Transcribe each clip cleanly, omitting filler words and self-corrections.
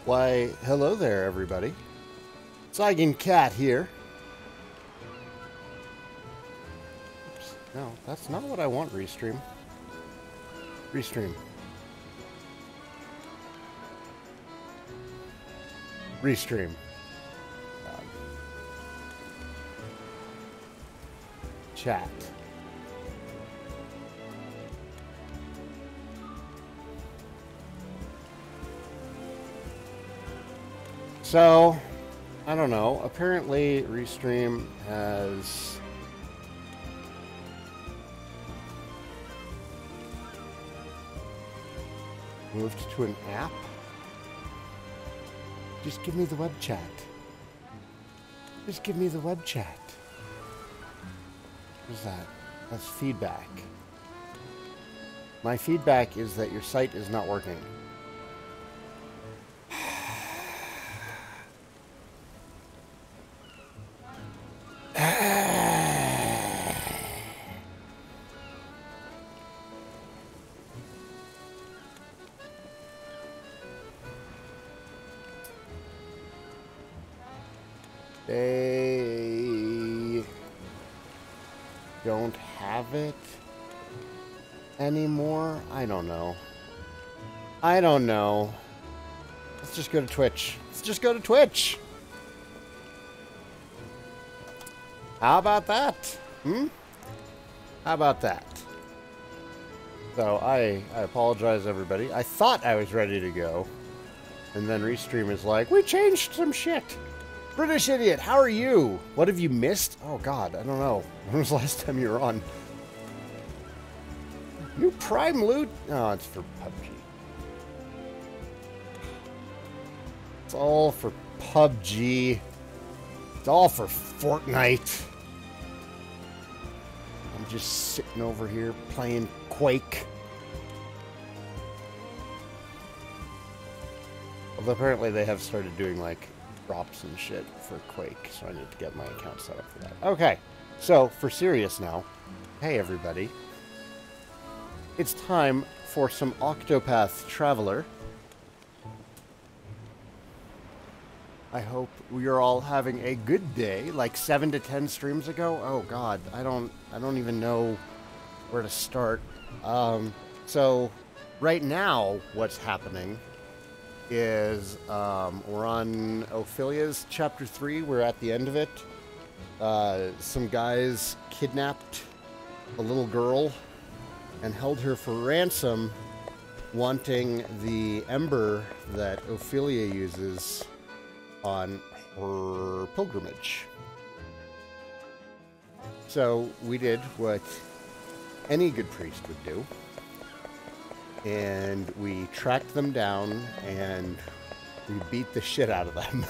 Why, hello there, everybody. Saigan here. Oops. No, that's not what I want, Restream. Restream. Restream. Chat. So, I don't know. Apparently, Restream has moved to an app. Just give me the web chat. Just give me the web chat. What is that? That's feedback. My feedback is that your site is not working. They don't have it anymore? I don't know. I don't know. Let's just go to Twitch. Let's just go to Twitch. How about that? How about that? So I apologize, everybody. I thought I was ready to go. And then Restream is like, we changed some shit. British Idiot, how are you? What have you missed? Oh god, I don't know. When was the last time you were on? New Prime loot? Oh, it's for PUBG. It's all for PUBG. It's all for Fortnite. I'm just sitting over here playing Quake. Although apparently they have started doing like drops and shit for Quake, so I need to get my account set up for that. Okay, so for serious now, hey everybody, it's time for some Octopath Traveler. I hope we are all having a good day, like 7 to 10 streams ago. Oh god, I don't even know where to start. So right now, what's happening is we're on Ophelia's chapter 3. We're at the end of it. Some guys kidnapped a little girl and held her for ransom, wanting the ember that Ophelia uses on her pilgrimage. So we did what any good priest would do. And we tracked them down, and we beat the shit out of them.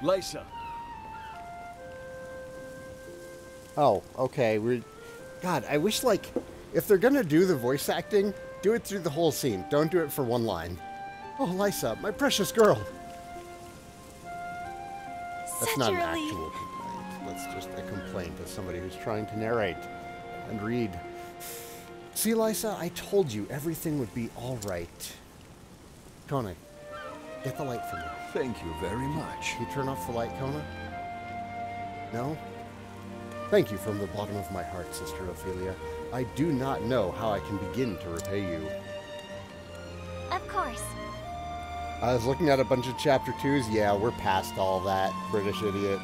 Lysa. Oh, okay. God, I wish, like, if they're gonna do the voice acting, do it through the whole scene. Don't do it for one line. Oh, Lysa, my precious girl. That's not an actual complaint. That's just a complaint of somebody who's trying to narrate and read. See, Lysa, I told you everything would be all right. Kona, get the light for me. Thank you very much. Can you turn off the light, Kona? No? Thank you from the bottom of my heart, Sister Ophelia. I do not know how I can begin to repay you. Of course. I was looking at a bunch of Chapter 2s. Yeah, we're past all that, British Idiot.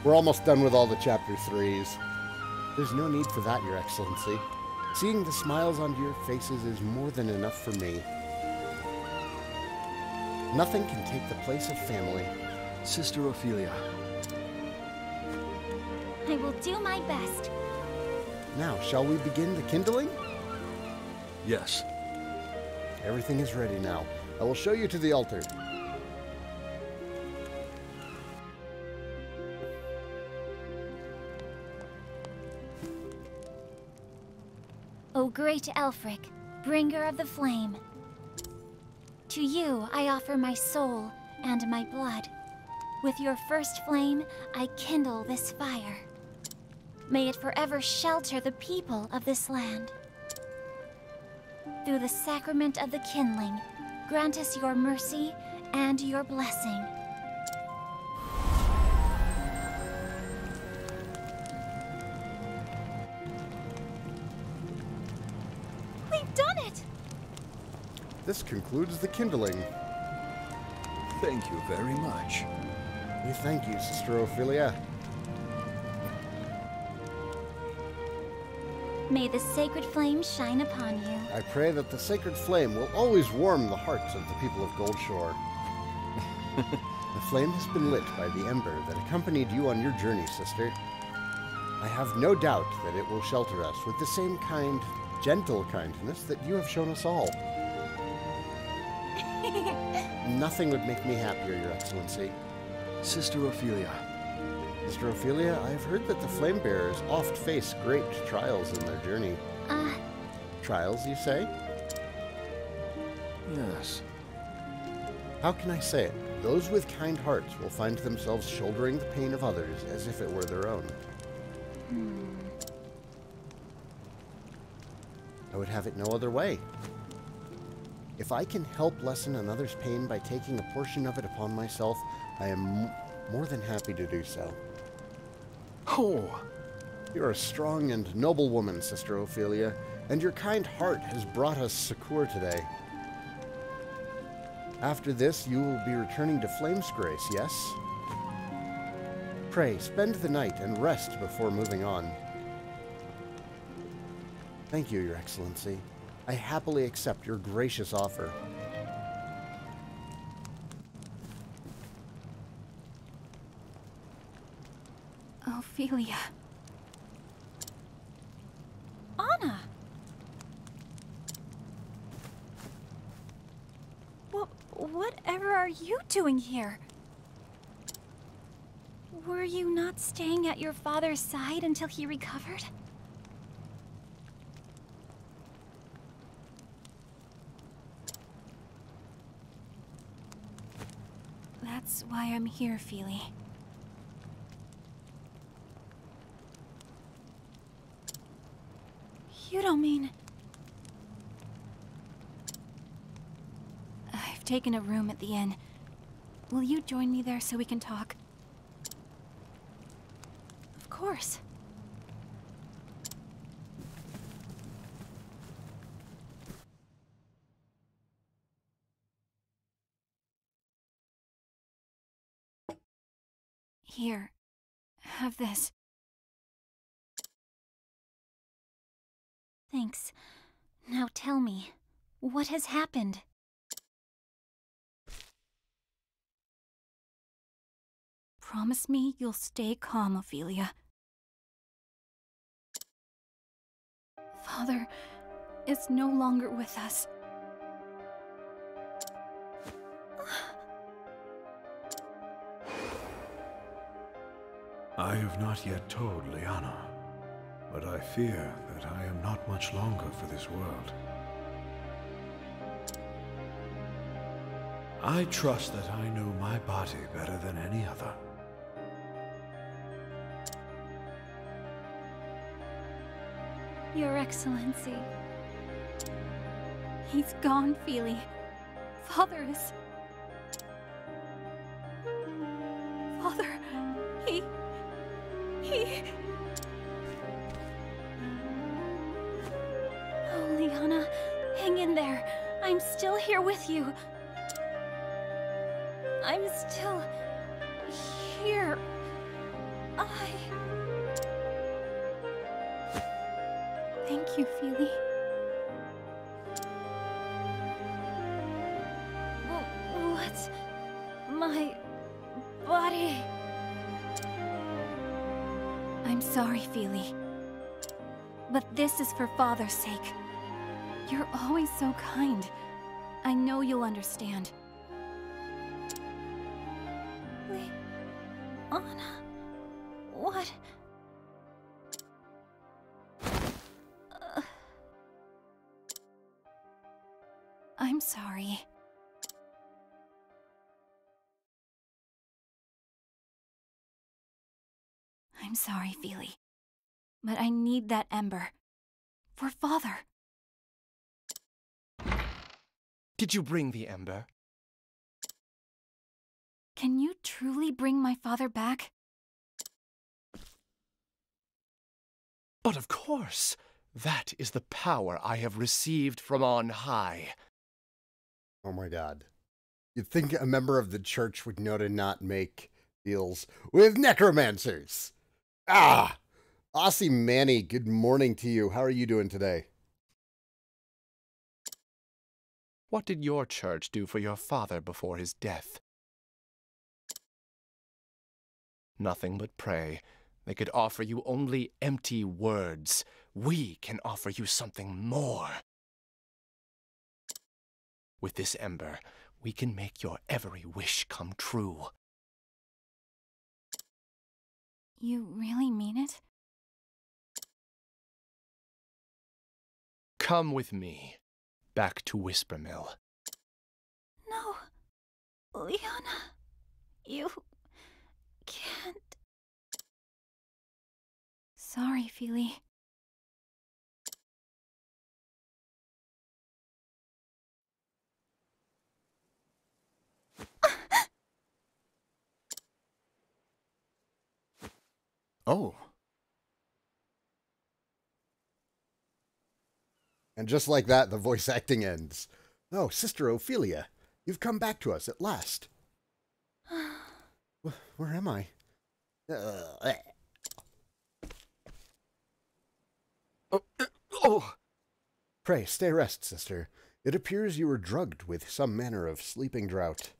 We're almost done with all the Chapter 3s. There's no need for that, Your Excellency. Seeing the smiles on your faces is more than enough for me. Nothing can take the place of family. Sister Ophelia. I will do my best. Now, shall we begin the kindling? Yes. Everything is ready now. I will show you to the altar. O great Elfric, bringer of the flame, to you I offer my soul and my blood. With your first flame, I kindle this fire. May it forever shelter the people of this land. Through the sacrament of the kindling, grant us your mercy and your blessing. We've done it! This concludes the kindling. Thank you very much. We thank you, Sister Ophelia. May the sacred flame shine upon you. I pray that the sacred flame will always warm the hearts of the people of Goldshore. The flame has been lit by the ember that accompanied you on your journey, sister. I have no doubt that it will shelter us with the same kind, gentle kindness that you have shown us all. Nothing would make me happier, Your Excellency. Sister Ophelia. Sister Ophelia, I have heard that the flame bearers oft face great trials in their journey. Trials, you say? Yes. How can I say it? Those with kind hearts will find themselves shouldering the pain of others as if it were their own. I would have it no other way. If I can help lessen another's pain by taking a portion of it upon myself, I am more than happy to do so. Oh! You're a strong and noble woman, Sister Ophelia, and your kind heart has brought us succor today. After this, you will be returning to Flame's Grace, yes? Pray, spend the night and rest before moving on. Thank you, Your Excellency. I happily accept your gracious offer. Ophelia. Anna! Whatever are you doing here? Were you not staying at your father's side until he recovered? That's why I'm here, Feely. You don't mean... I've taken a room at the inn. Will you join me there so we can talk? Of course. Here, have this. Thanks. Now tell me, what has happened? Promise me you'll stay calm, Ophelia. Father is no longer with us. I have not yet told Liana, but I fear that I am not much longer for this world. I trust that I know my body better than any other. Your Excellency. He's gone, Feely. Father is... Father... He... Oh, Liana, hang in there. I'm still here with you. I'm still... here. Thank you, Feely. What's... my... body... I'm sorry, Feely. But this is for Father's sake. You're always so kind. I know you'll understand. Anna... what... I'm sorry. I'm sorry, Feely. But I need that ember. For Father. Did you bring the ember? Can you truly bring my father back? But of course! That is the power I have received from on high. Oh my god. You'd think a member of the church would know to not make deals with necromancers. Ah! Aussie Manny, good morning to you. How are you doing today? What did your church do for your father before his death? Nothing but pray. They could offer you only empty words. We can offer you something more. With this ember, we can make your every wish come true. You really mean it? Come with me, back to Whispermill. No, Liana, you can't. Sorry, Feely. Oh. And just like that, the voice acting ends. Oh, Sister Ophelia, you've come back to us at last. Where am I? Oh! Pray, stay rest, sister. It appears you were drugged with some manner of sleeping draught.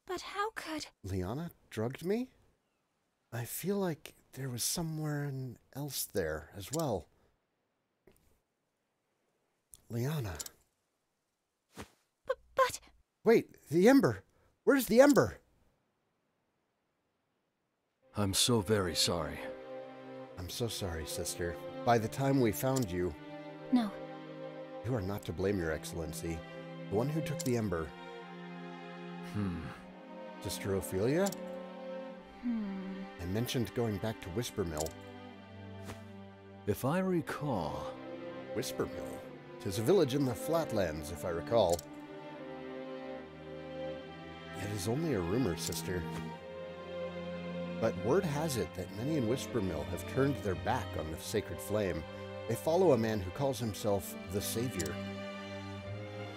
But how could... Liana drugged me? I feel like there was someone else there as well. Liana. But... Wait, the ember! Where's the ember? I'm so very sorry. I'm so sorry, sister. By the time we found you... No. You are not to blame, Your Excellency. The one who took the ember... Sister Ophelia? I mentioned going back to Whispermill. If I recall... Whispermill? 'Tis a village in the flatlands, if I recall. It is only a rumor, sister. But word has it that many in Whispermill have turned their back on the sacred flame. They follow a man who calls himself the Savior.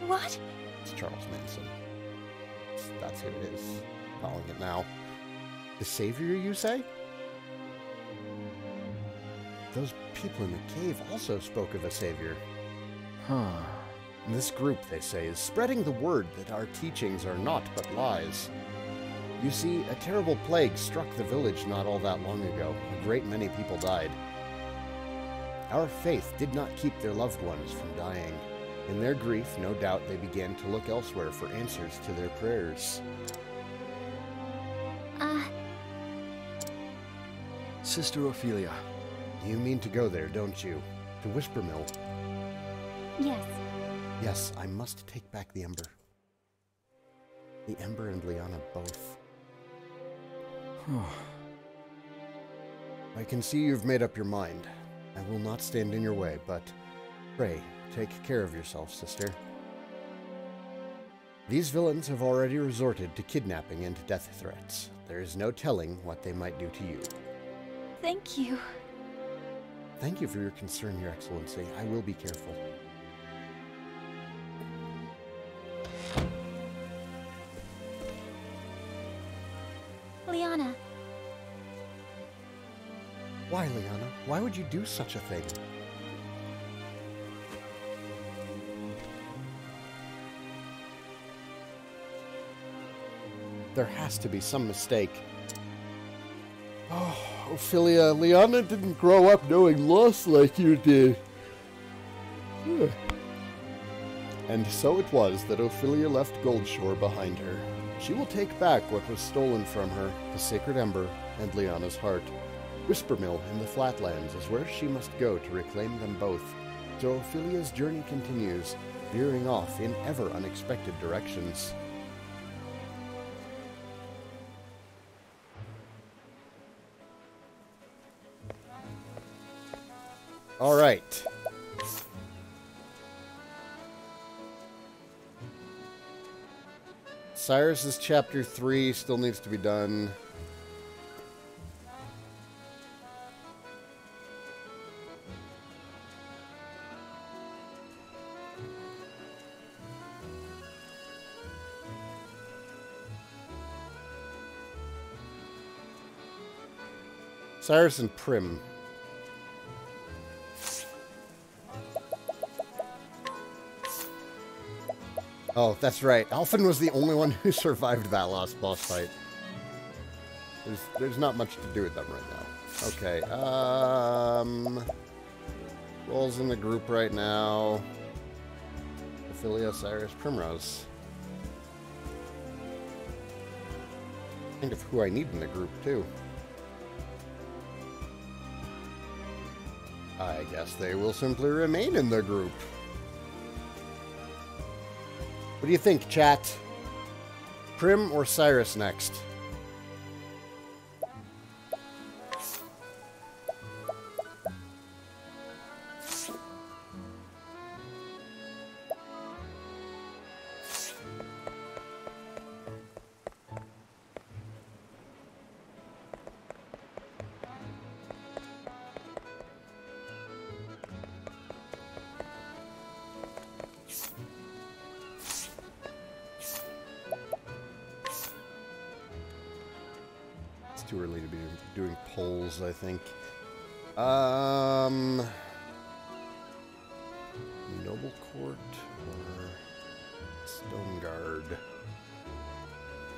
What? It's Charles Manson. That's who it is. Calling it now. The Savior, you say? Those people in the cave also spoke of a Savior. Huh. And this group, they say, is spreading the word that our teachings are naught but lies. You see, a terrible plague struck the village not all that long ago. A great many people died. Our faith did not keep their loved ones from dying. In their grief, no doubt they began to look elsewhere for answers to their prayers. Sister Ophelia. You mean to go there, don't you? To Whispermill? Yes. Yes, I must take back the ember. The ember and Liana both. I can see you've made up your mind. I will not stand in your way, but pray, take care of yourself, sister. These villains have already resorted to kidnapping and death threats. There is no telling what they might do to you. Thank you. Thank you for your concern, Your Excellency. I will be careful. Liana. Why, Liana? Why would you do such a thing? There has to be some mistake. Oh, Ophelia, Liana didn't grow up knowing loss like you did. And so it was that Ophelia left Goldshore behind her. She will take back what was stolen from her, the sacred ember and Liana's heart. Whispermill in the flatlands is where she must go to reclaim them both. So Ophelia's journey continues, veering off in ever unexpected directions. All right. Cyrus's chapter 3 still needs to be done. Cyrus and Prim. Oh, that's right. Alphen was the only one who survived that last boss fight. There's not much to do with them right now. Okay, Roll's in the group right now. Ophelia, Cyrus, Primrose. Think of who I need in the group, too. I guess they will simply remain in the group. What do you think, chat? Prim or Cyrus next? Too early to be doing polls, I think. Noble Court or Stone Guard?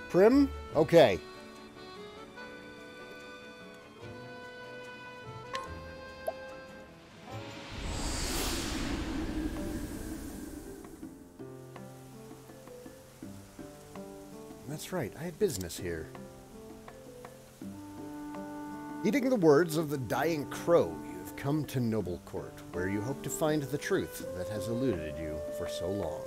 Prim? Okay. That's right, I had business here. Heeding the words of the dying crow, you have come to Noble Court, where you hope to find the truth that has eluded you for so long.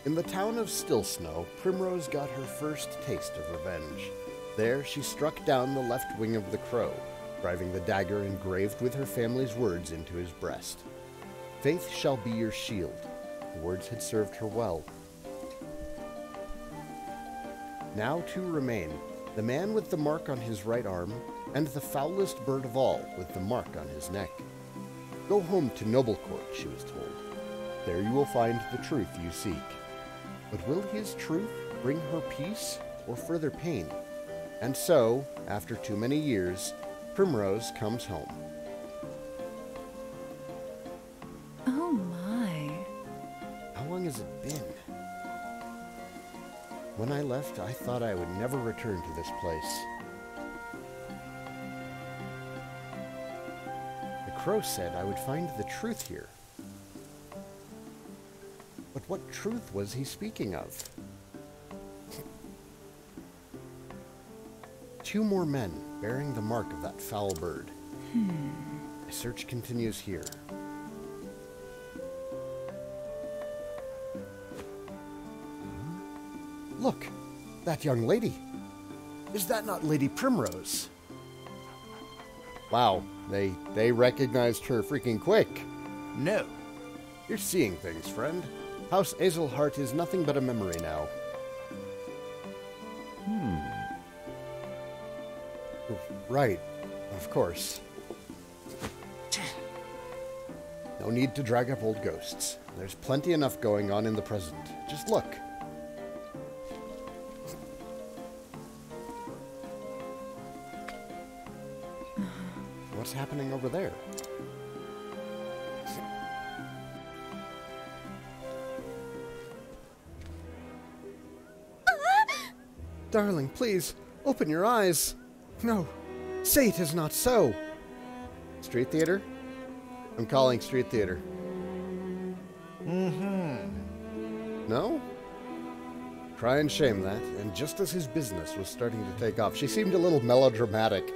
In the town of Stillsnow, Primrose got her first taste of revenge. There, she struck down the left wing of the crow, driving the dagger engraved with her family's words into his breast. Faith shall be your shield. The words had served her well. Now two remain, the man with the mark on his right arm, and the foulest bird of all with the mark on his neck. Go home to Noble Court, she was told. There you will find the truth you seek. But will his truth bring her peace or further pain? And so, after too many years, Primrose comes home. Oh my. How long has it been? When I left, I thought I would never return to this place. The crow said I would find the truth here. But what truth was he speaking of? Two more men bearing the mark of that foul bird. My search continues here. Look, that young lady. Is that not Lady Primrose? Wow, they recognized her freaking quick. No. You're seeing things, friend. House Azelhart is nothing but a memory now. Right, of course. No need to drag up old ghosts. There's plenty enough going on in the present. Just look. What's happening over there? Darling, please, open your eyes. No, say it is not so. Street theater? I'm calling street theater. No? Try and shame that, and just as his business was starting to take off, she seemed a little melodramatic.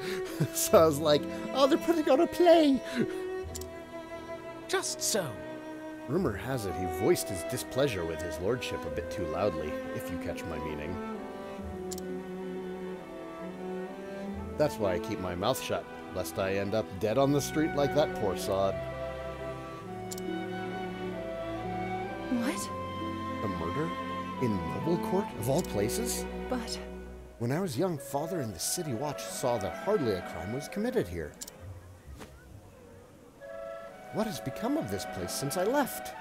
So I was like, oh, they're putting on a play. Just so. Rumor has it he voiced his displeasure with his lordship a bit too loudly, if you catch my meaning. That's why I keep my mouth shut, lest I end up dead on the street like that poor sod. What? A murder? In Noble Court, of all places? But... When I was young, Father and the City Watch saw that hardly a crime was committed here. What has become of this place since I left?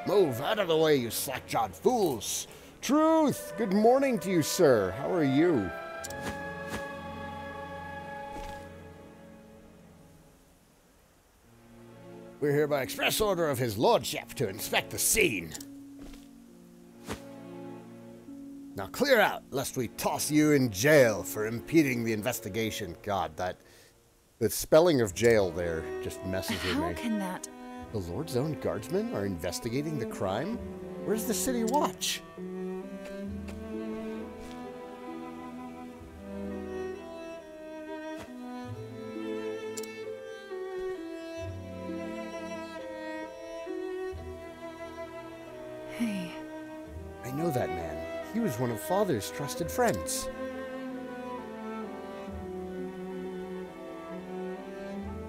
Move out of the way, you slack-jawed fools! Truth! Good morning to you, sir. How are you? We're here by express order of his lordship to inspect the scene. Now clear out, lest we toss you in jail for impeding the investigation. God, the spelling of jail there just messes with me. How can that... The Lord's own guardsmen are investigating the crime? Where's the City Watch? Hey. I know that man. He was one of Father's trusted friends.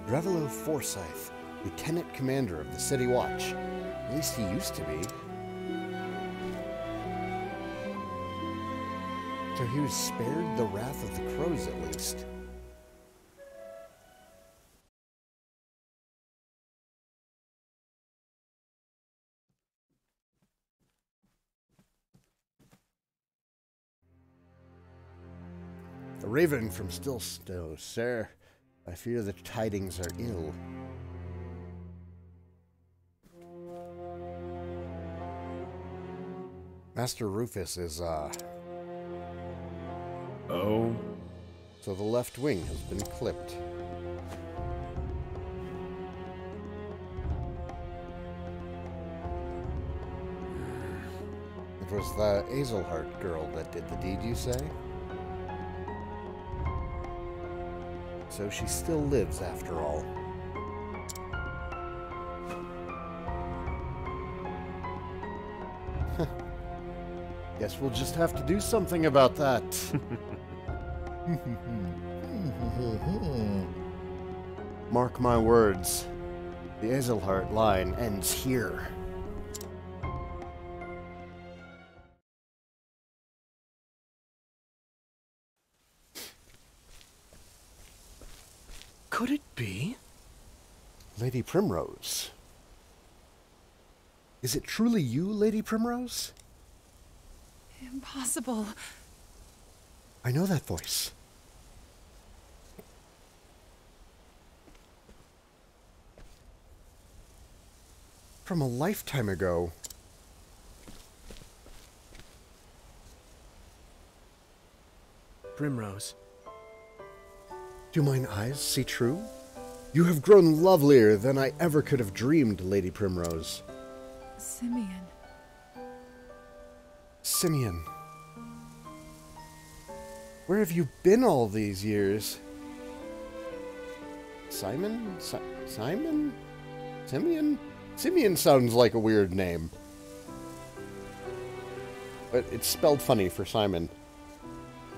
Revelo Forsyth, Lieutenant Commander of the City Watch. At least he used to be. So he was spared the wrath of the crows, at least. A raven from Stillstow, sir. I fear the tidings are ill. Master Rufus is, Oh? So the left wing has been clipped. It was the Azelhart girl that did the deed, you say? So she still lives after all. Guess we'll just have to do something about that. Mark my words. The Azelhart line ends here. Could it be? Lady Primrose. Is it truly you, Lady Primrose? Impossible. I know that voice. From a lifetime ago. Primrose. Do mine eyes see true? You have grown lovelier than I ever could have dreamed, Lady Primrose. Simeon. Simeon. Where have you been all these years? Simon? Simon? Simeon? Simeon sounds like a weird name. But it's spelled funny for Simon.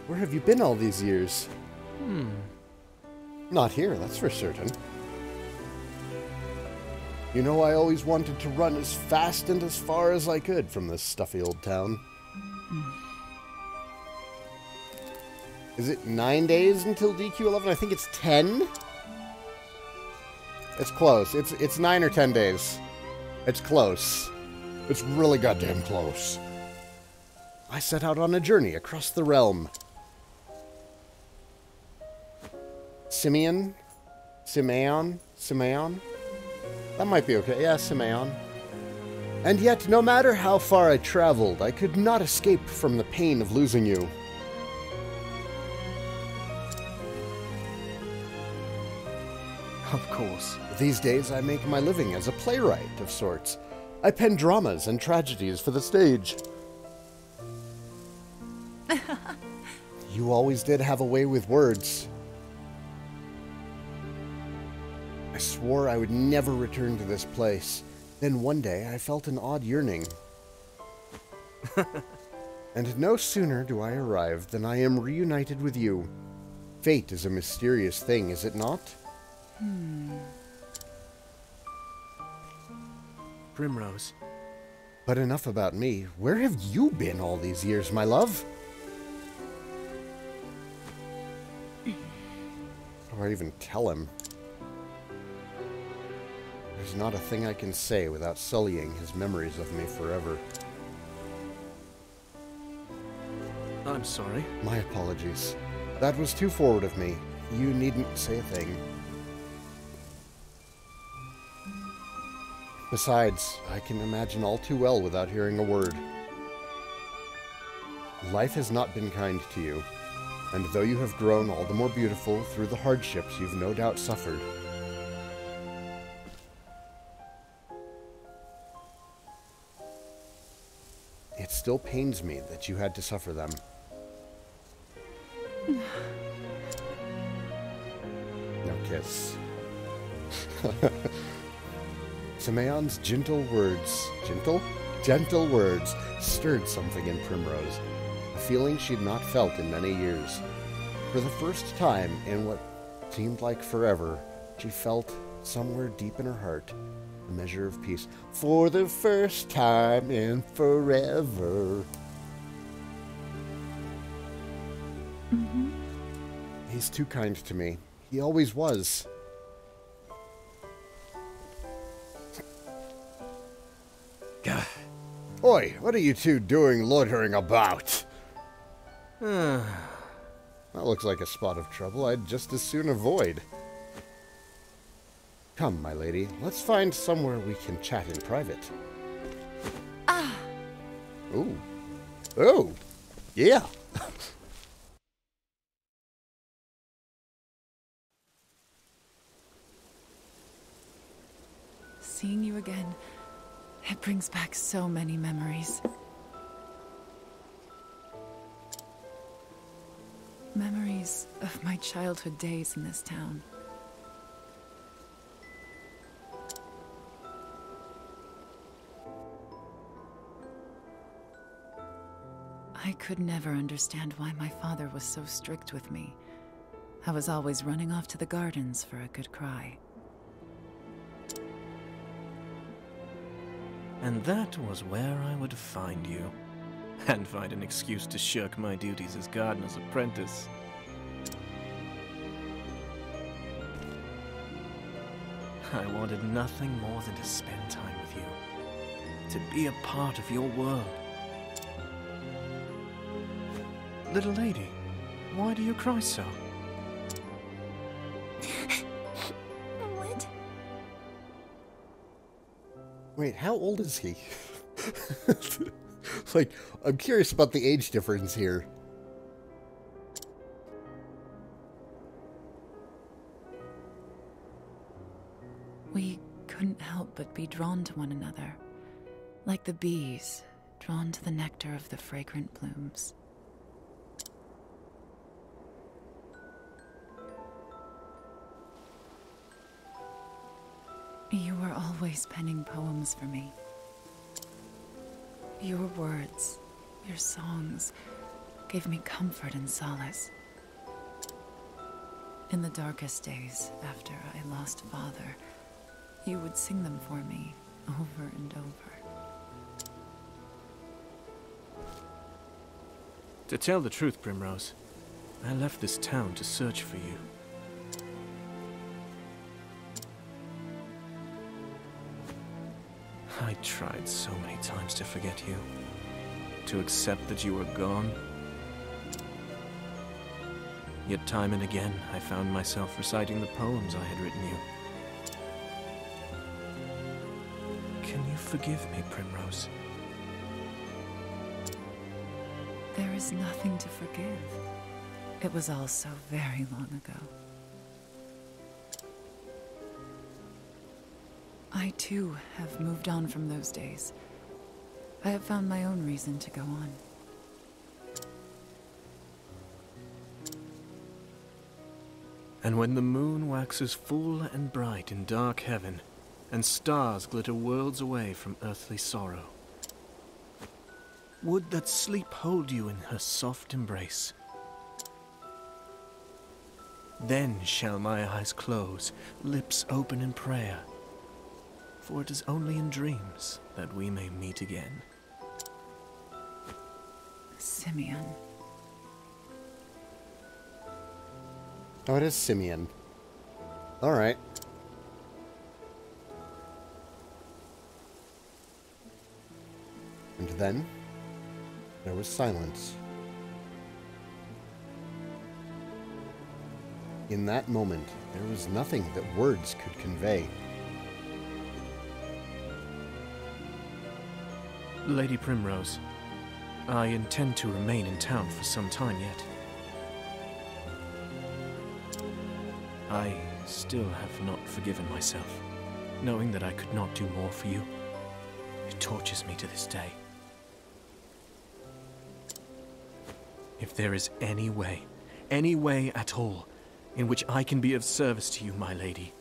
Where have you been all these years? Not here, that's for certain. You know, I always wanted to run as fast and as far as I could from this stuffy old town. Is it 9 days until DQ11? I think it's 10? It's close. It's 9 or 10 days. It's close. It's really goddamn close. I set out on a journey across the realm. Simeon? Simeon? Simeon? That might be okay. Yeah, Simeon. And yet, no matter how far I traveled, I could not escape from the pain of losing you. Of course. These days, I make my living as a playwright of sorts. I pen dramas and tragedies for the stage. You always did have a way with words. I swore I would never return to this place. Then one day I felt an odd yearning. And no sooner do I arrive than I am reunited with you. Fate is a mysterious thing, is it not? Primrose. But enough about me. Where have you been all these years, my love? How do I even tell him? There's not a thing I can say without sullying his memories of me forever. I'm sorry. My apologies. That was too forward of me. You needn't say a thing. Besides, I can imagine all too well without hearing a word. Life has not been kind to you, and though you have grown all the more beautiful through the hardships you've no doubt suffered, it still pains me that you had to suffer them. No kiss. Simeon's gentle words, gentle words, stirred something in Primrose, a feeling she'd not felt in many years. For the first time in what seemed like forever, she felt, somewhere deep in her heart, a measure of peace. For the first time in forever. He's too kind to me. He always was. Oi, what are you two doing loitering about? That looks like a spot of trouble I'd just as soon avoid. Come, my lady, let's find somewhere we can chat in private. Ooh. Oh, yeah. Seeing you again, it brings back so many memories. Memories of my childhood days in this town. I could never understand why my father was so strict with me. I was always running off to the gardens for a good cry. And that was where I would find you. And find an excuse to shirk my duties as gardener's apprentice. I wanted nothing more than to spend time with you. To be a part of your world. Little lady, why do you cry so? What? Wait, how old is he? Like, I'm curious about the age difference here. We couldn't help but be drawn to one another, like the bees drawn to the nectar of the fragrant blooms. You were always penning poems for me. Your words, your songs, gave me comfort and solace. In the darkest days after I lost Father, you would sing them for me over and over. To tell the truth, Primrose, I left this town to search for you. I tried so many times to forget you, to accept that you were gone. Yet time and again, I found myself reciting the poems I had written you. Can you forgive me, Primrose? There is nothing to forgive. It was all so very long ago. I, too, have moved on from those days. I have found my own reason to go on. And when the moon waxes full and bright in dark heaven, and stars glitter worlds away from earthly sorrow, would that sleep hold you in her soft embrace. Then shall my eyes close, lips open in prayer, for it is only in dreams that we may meet again. Simeon. Oh, it is Simeon. Alright. And then, there was silence. In that moment, there was nothing that words could convey. Lady Primrose, I intend to remain in town for some time yet. I still have not forgiven myself, knowing that I could not do more for you. It tortures me to this day. If there is any way at all, in which I can be of service to you, my lady,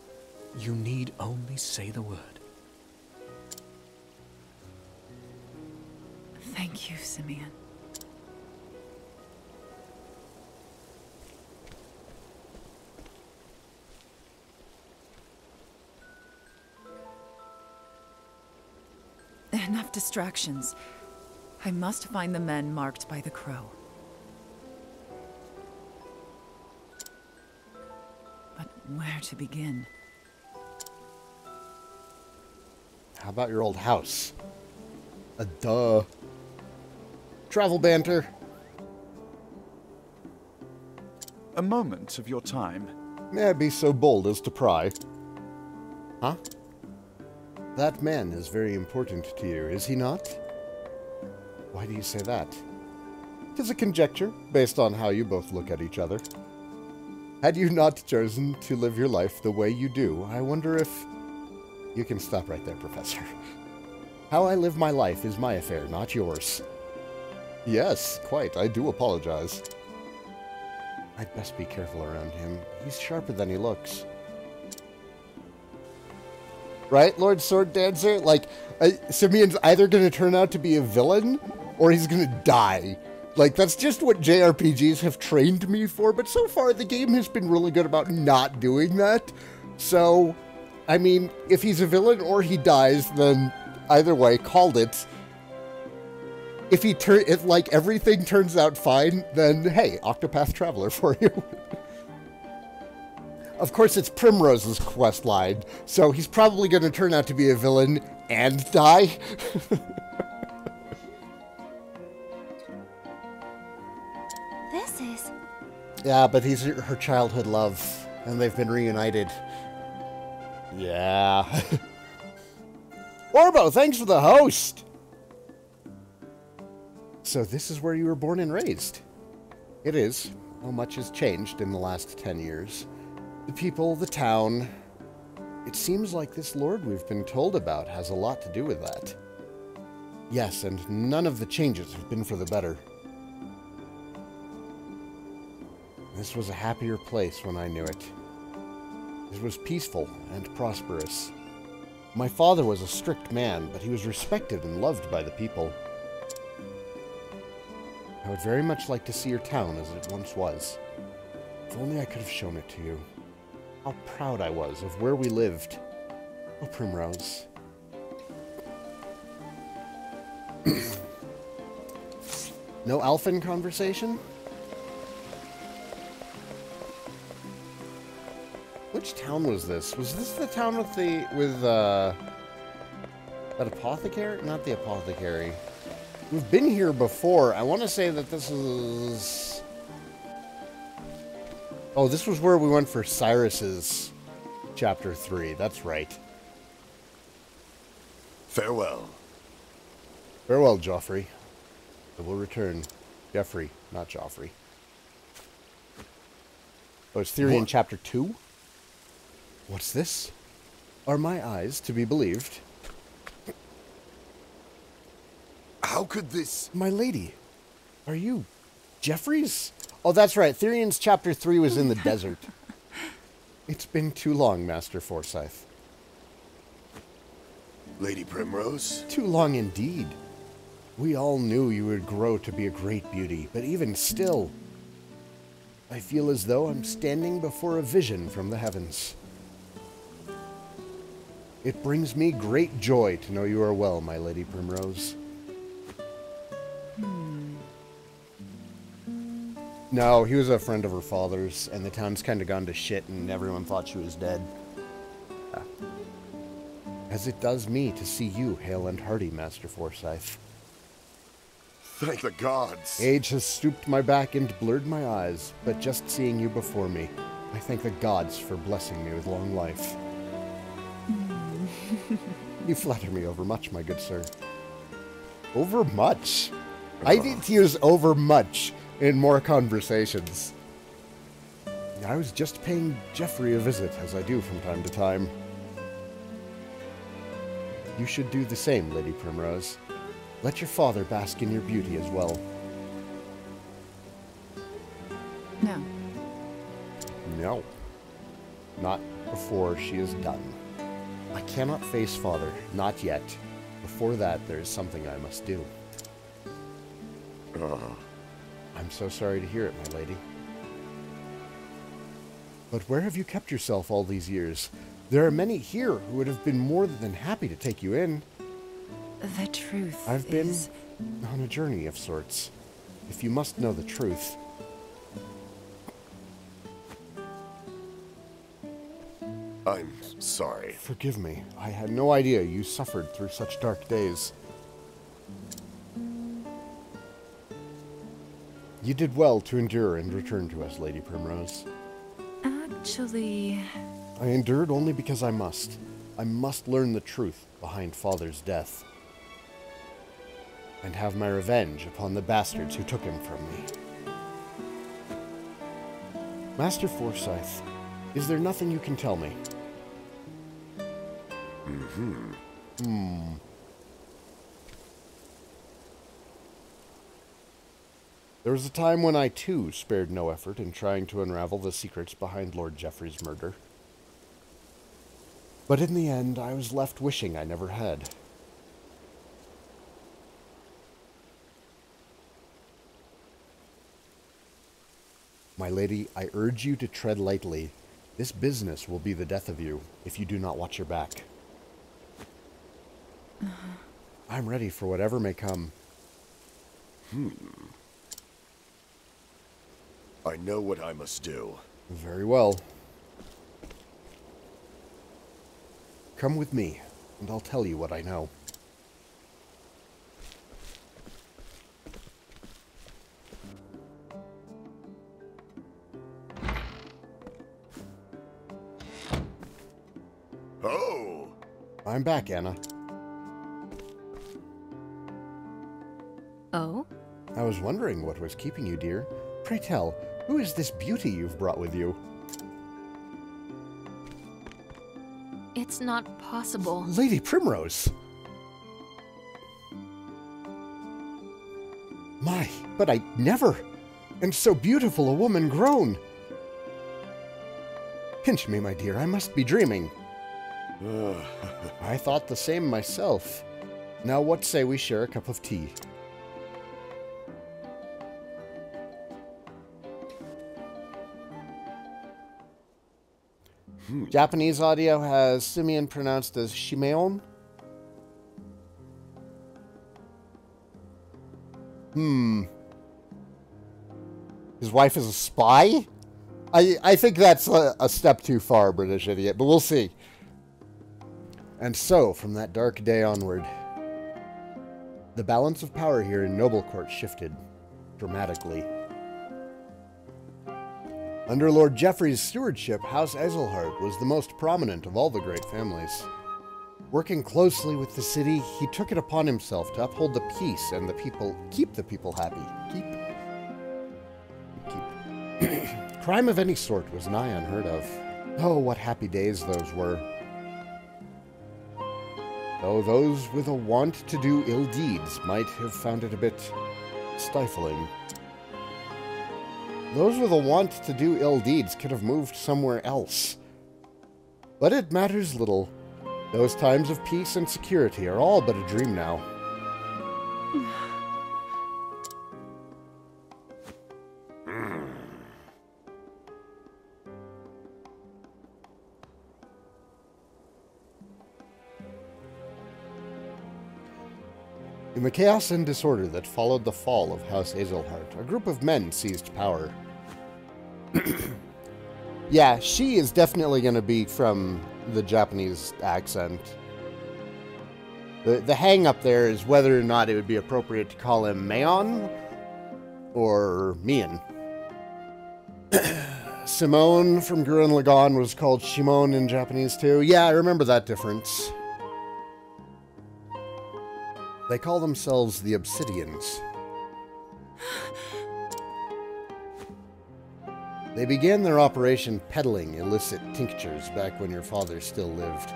you need only say the word. Thank you, Simeon. Enough distractions. I must find the men marked by the crow. But where to begin? How about your old house? Duh. Travel banter. A moment of your time. May I be so bold as to pry? Huh? That man is very important to you, is he not? Why do you say that? 'Tis a conjecture, based on how you both look at each other. Had you not chosen to live your life the way you do, I wonder if... You can stop right there, Professor. How I live my life is my affair, not yours. Yes, quite. I do apologize. I'd best be careful around him. He's sharper than he looks. Right, Lord Sword Dancer? Like, Simeon's either going to turn out to be a villain, or he's going to die. Like, that's just what JRPGs have trained me for, but so far the game has been really good about not doing that. So, I mean, if he's a villain or he dies, then either way, called it. If like everything turns out fine, then hey, Octopath Traveler for you. Of course, it's Primrose's quest line, so he's probably going to turn out to be a villain and die. This is... Yeah, but he's her childhood love, and they've been reunited. Yeah. Orbo, thanks for the host! So this is where you were born and raised. It is. Well, much has changed in the last 10 years. The people, the town. It seems like this lord we've been told about has a lot to do with that. Yes, and none of the changes have been for the better. This was a happier place when I knew it. It was peaceful and prosperous. My father was a strict man, but he was respected and loved by the people. I would very much like to see your town as it once was. If only I could have shown it to you. How proud I was of where we lived. Oh, Primrose. No Alphen conversation? Which town was this? Was this the town with that apothecary? Not the apothecary. We've been here before. I want to say that this is... Oh, this was where we went for Cyrus's chapter 3. That's right. Farewell. Farewell, Joffrey. I will return. Jeffrey, not Joffrey. Oh, it's Theory in chapter 2? What's this? Are my eyes to be believed? How could this... My lady, are you Jeffries? Oh, that's right. Therian's chapter 3 was in the desert. It's been too long, Master Forsyth. Lady Primrose? Too long indeed. We all knew you would grow to be a great beauty, but even still, I feel as though I'm standing before a vision from the heavens. It brings me great joy to know you are well, my Lady Primrose. No, he was a friend of her father's, and the town's kind of gone to shit, and everyone thought she was dead. As it does me to see you hale and hearty, Master Forsyth. Thank the gods. Age has stooped my back and blurred my eyes, but just seeing you before me, I thank the gods for blessing me with long life. You flatter me overmuch, my good sir. Overmuch? I need to use overmuch in more conversations. I was just paying Jeffrey a visit, as I do from time to time. You should do the same, Lady Primrose. Let your father bask in your beauty as well. No. No. Not before she is done. I cannot face father, not yet. Before that, there is something I must do. I'm so sorry to hear it, my lady. But where have you kept yourself all these years? There are many here who would have been more than happy to take you in. The truth I've been is... on a journey of sorts. If you must know the truth. I'm sorry. Forgive me. I had no idea you suffered through such dark days. You did well to endure and return to us, Lady Primrose. Actually... I endured only because I must. I must learn the truth behind Father's death. And have my revenge upon the bastards who took him from me. Master Forsyth, is there nothing you can tell me? There was a time when I, too, spared no effort in trying to unravel the secrets behind Lord Geoffrey's murder. But in the end, I was left wishing I never had. My lady, I urge you to tread lightly. This business will be the death of you, if you do not watch your back. I'm ready for whatever may come. I know what I must do. Very well. Come with me, and I'll tell you what I know. Oh! I'm back, Anna. Oh? I was wondering what was keeping you, dear. Pray tell, who is this beauty you've brought with you? It's not possible. Lady Primrose! My, but I never! And so beautiful a woman grown! Pinch me, my dear, I must be dreaming. I thought the same myself. Now what say we share a cup of tea? Japanese audio has Simeon pronounced as Shimeon. His wife is a spy? I think that's a step too far, British idiot, but we'll see. And so, from that dark day onward, the balance of power here in Noble Court shifted dramatically. Under Lord Geoffrey's stewardship, House Ezelhart was the most prominent of all the great families. Working closely with the city, he took it upon himself to uphold the peace and the people, keep the people happy. Keep. Crime of any sort was nigh unheard of. Oh, what happy days those were. Though those with a want to do ill deeds might have found it a bit stifling. Those with a want to do ill deeds could have moved somewhere else. But it matters little. Those times of peace and security are all but a dream now. In the chaos and disorder that followed the fall of House Azelhart, a group of men seized power. Yeah, she is definitely going to be from the Japanese accent. The hang-up there is whether or not it would be appropriate to call him Mayon or Mian. Simone from Gurren Lagann was called Shimon in Japanese too. Yeah, I remember that difference. They call themselves the Obsidians. They began their operation peddling illicit tinctures back when your father still lived.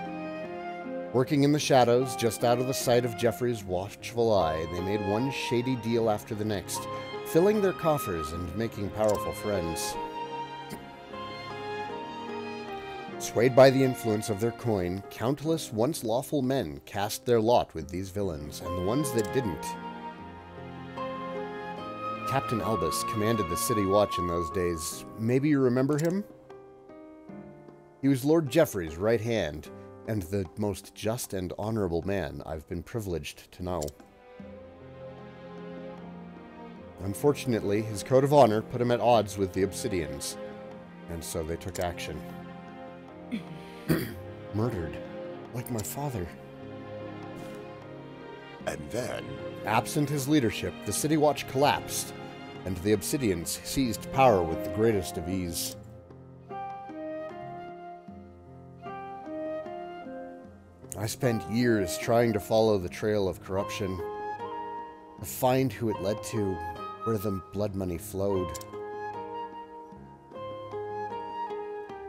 Working in the shadows, just out of the sight of Jeffrey's watchful eye, they made one shady deal after the next, filling their coffers and making powerful friends. Swayed by the influence of their coin, countless once lawful men cast their lot with these villains, and the ones that didn't. Captain Albus commanded the City Watch in those days. Maybe you remember him? He was Lord Jeffrey's right hand, and the most just and honorable man I've been privileged to know. Unfortunately, his code of honor put him at odds with the Obsidians, and so they took action. Murdered, like my father. And then... Absent his leadership, the City Watch collapsed, and the Obsidians seized power with the greatest of ease. I spent years trying to follow the trail of corruption, to find who it led to, where the blood money flowed.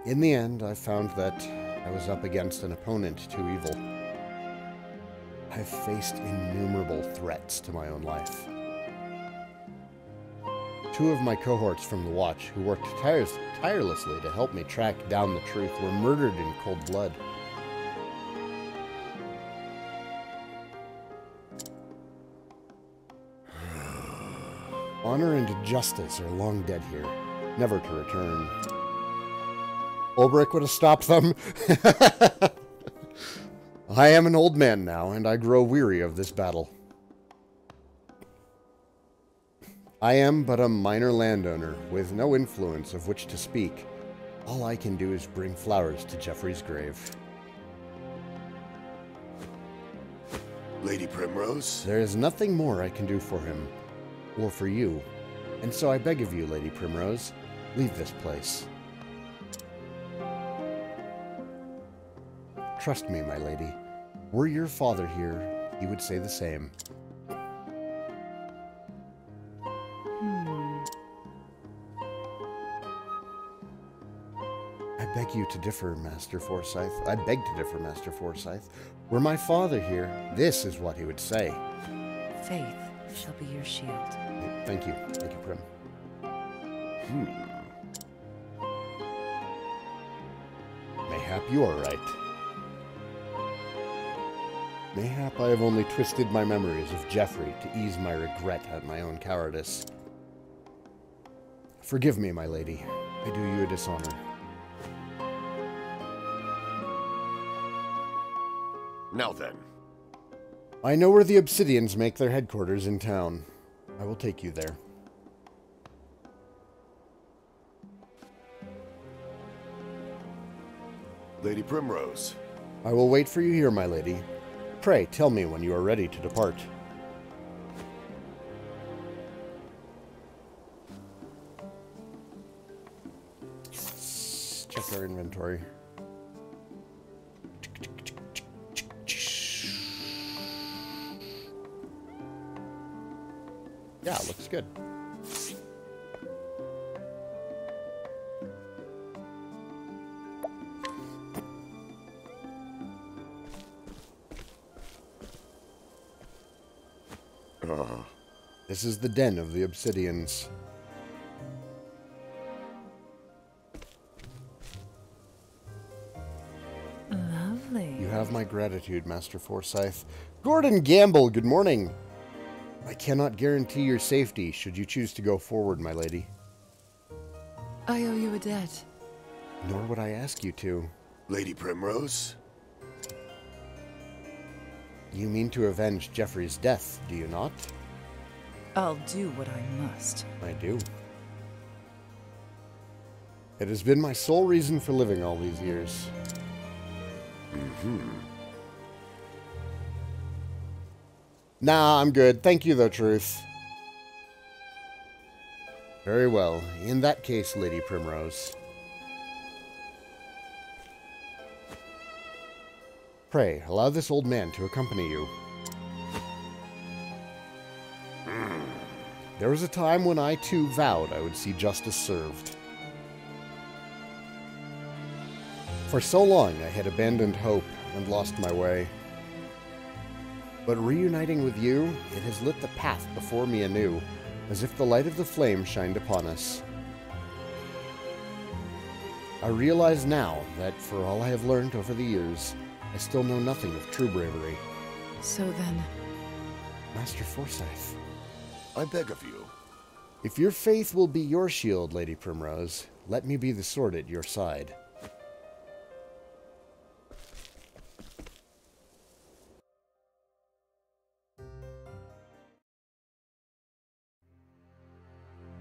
In the end, I found that I was up against an opponent too evil. I've faced innumerable threats to my own life. Two of my cohorts from the Watch, who worked tirelessly to help me track down the truth, were murdered in cold blood. Honor and justice are long dead here, never to return. Ulbrich would have stopped them. I am an old man now, and I grow weary of this battle. I am but a minor landowner, with no influence of which to speak. All I can do is bring flowers to Jeffrey's grave. Lady Primrose? There is nothing more I can do for him, or for you, and so I beg of you, Lady Primrose, leave this place. Trust me, my lady. Were your father here, he would say the same. I beg you to differ, Master Forsyth. I beg to differ, Master Forsyth. Were my father here, this is what he would say. Faith shall be your shield. Thank you. Thank you, Prim. Mayhap you are right. Mayhap I have only twisted my memories of Jeffrey to ease my regret at my own cowardice. Forgive me, my lady. I do you a dishonor. Now then. I know where the Obsidians make their headquarters in town. I will take you there. Lady Primrose. I will wait for you here, my lady. Pray, tell me when you are ready to depart. Let's check our inventory. Yeah, looks good. This is the den of the Obsidians. have my gratitude, Master Forsyth. Gordon Gamble, good morning. I cannot guarantee your safety should you choose to go forward, my lady. I owe you a debt. Nor would I ask you to. Lady Primrose? You mean to avenge Jeffrey's death, do you not? I'll do what I must. I do. It has been my sole reason for living all these years. Nah, I'm good. Thank you, though, Truth. Very well. In that case, Lady Primrose. Pray, allow this old man to accompany you. There was a time when I, too, vowed I would see justice served. For so long, I had abandoned hope and lost my way. But reuniting with you, it has lit the path before me anew, as if the light of the flame shined upon us. I realize now that, for all I have learned over the years, I still know nothing of true bravery. So then... Master Forsyth. I beg of you. If your faith will be your shield, Lady Primrose, let me be the sword at your side.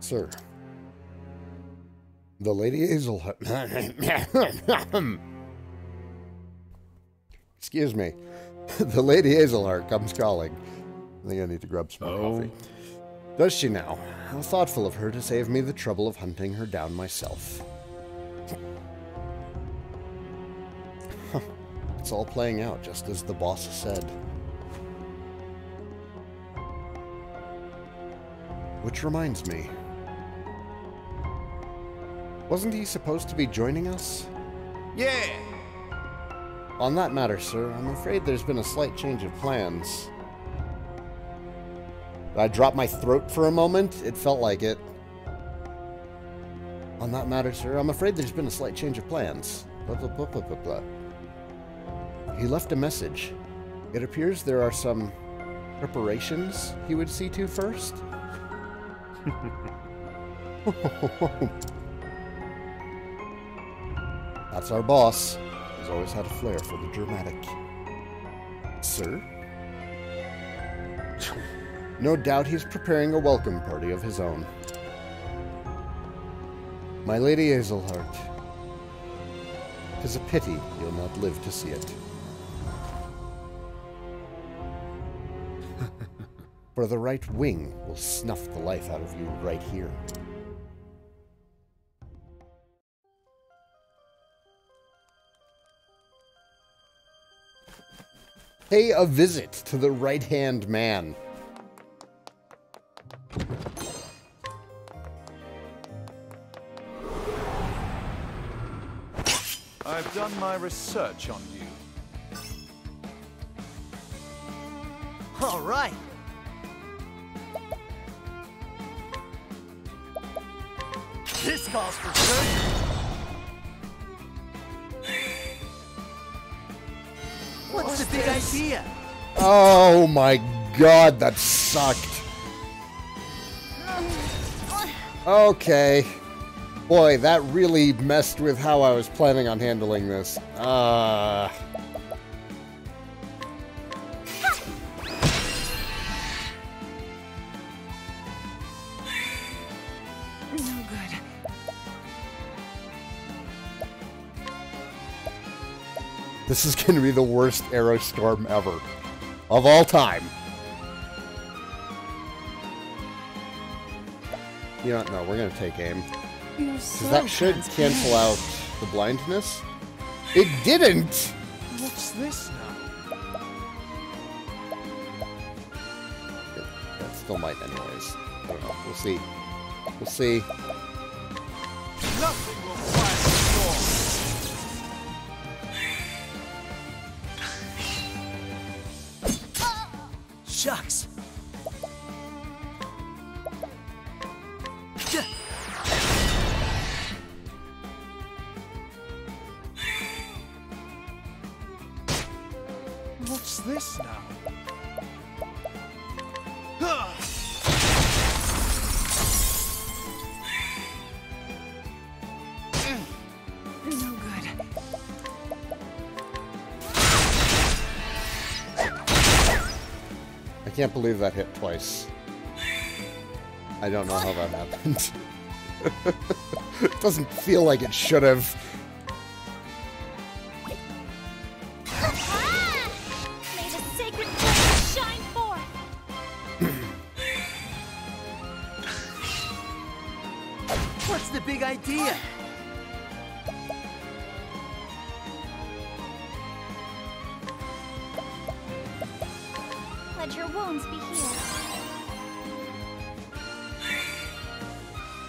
Sir. The Lady Hazelheart... Excuse me. The Lady Hazelheart comes calling. I think I need to grab some more coffee. Does she now? How thoughtful of her to save me the trouble of hunting her down myself. It's all playing out just as the boss said. Which reminds me. Wasn't he supposed to be joining us? Yeah! On that matter, sir, I'm afraid there's been a slight change of plans. Did I drop my throat for a moment? It felt like it. On that matter, sir, I'm afraid there's been a slight change of plans. Blah, blah, blah, blah, blah, blah. He left a message. It appears there are some preparations he would see to first. That's our boss. He's always had a flair for the dramatic. Sir? No doubt he's preparing a welcome party of his own. My Lady Hazelheart. 'Tis a pity you'll not live to see it. For the right wing will snuff the life out of you right here. Pay a visit to the right-hand man. I've done my research on you. All right. This calls for surgery. What's the big idea? Oh my god, that sucked. Okay. Boy, that really messed with how I was planning on handling this. No good. This is going to be the worst arrow storm ever. Of all time. You know, no, we're going to take aim. Because that should cancel out the blindness. It didn't! What's this now? That still might anyways. I don't know. We'll see. We'll see. Nothing will quiet the storm. Shucks. What's this now? No good. I can't believe that hit twice. I don't know how that happened. It doesn't feel like it should have. May the sacred flame shine forth! What's the big idea? Let your wounds be healed.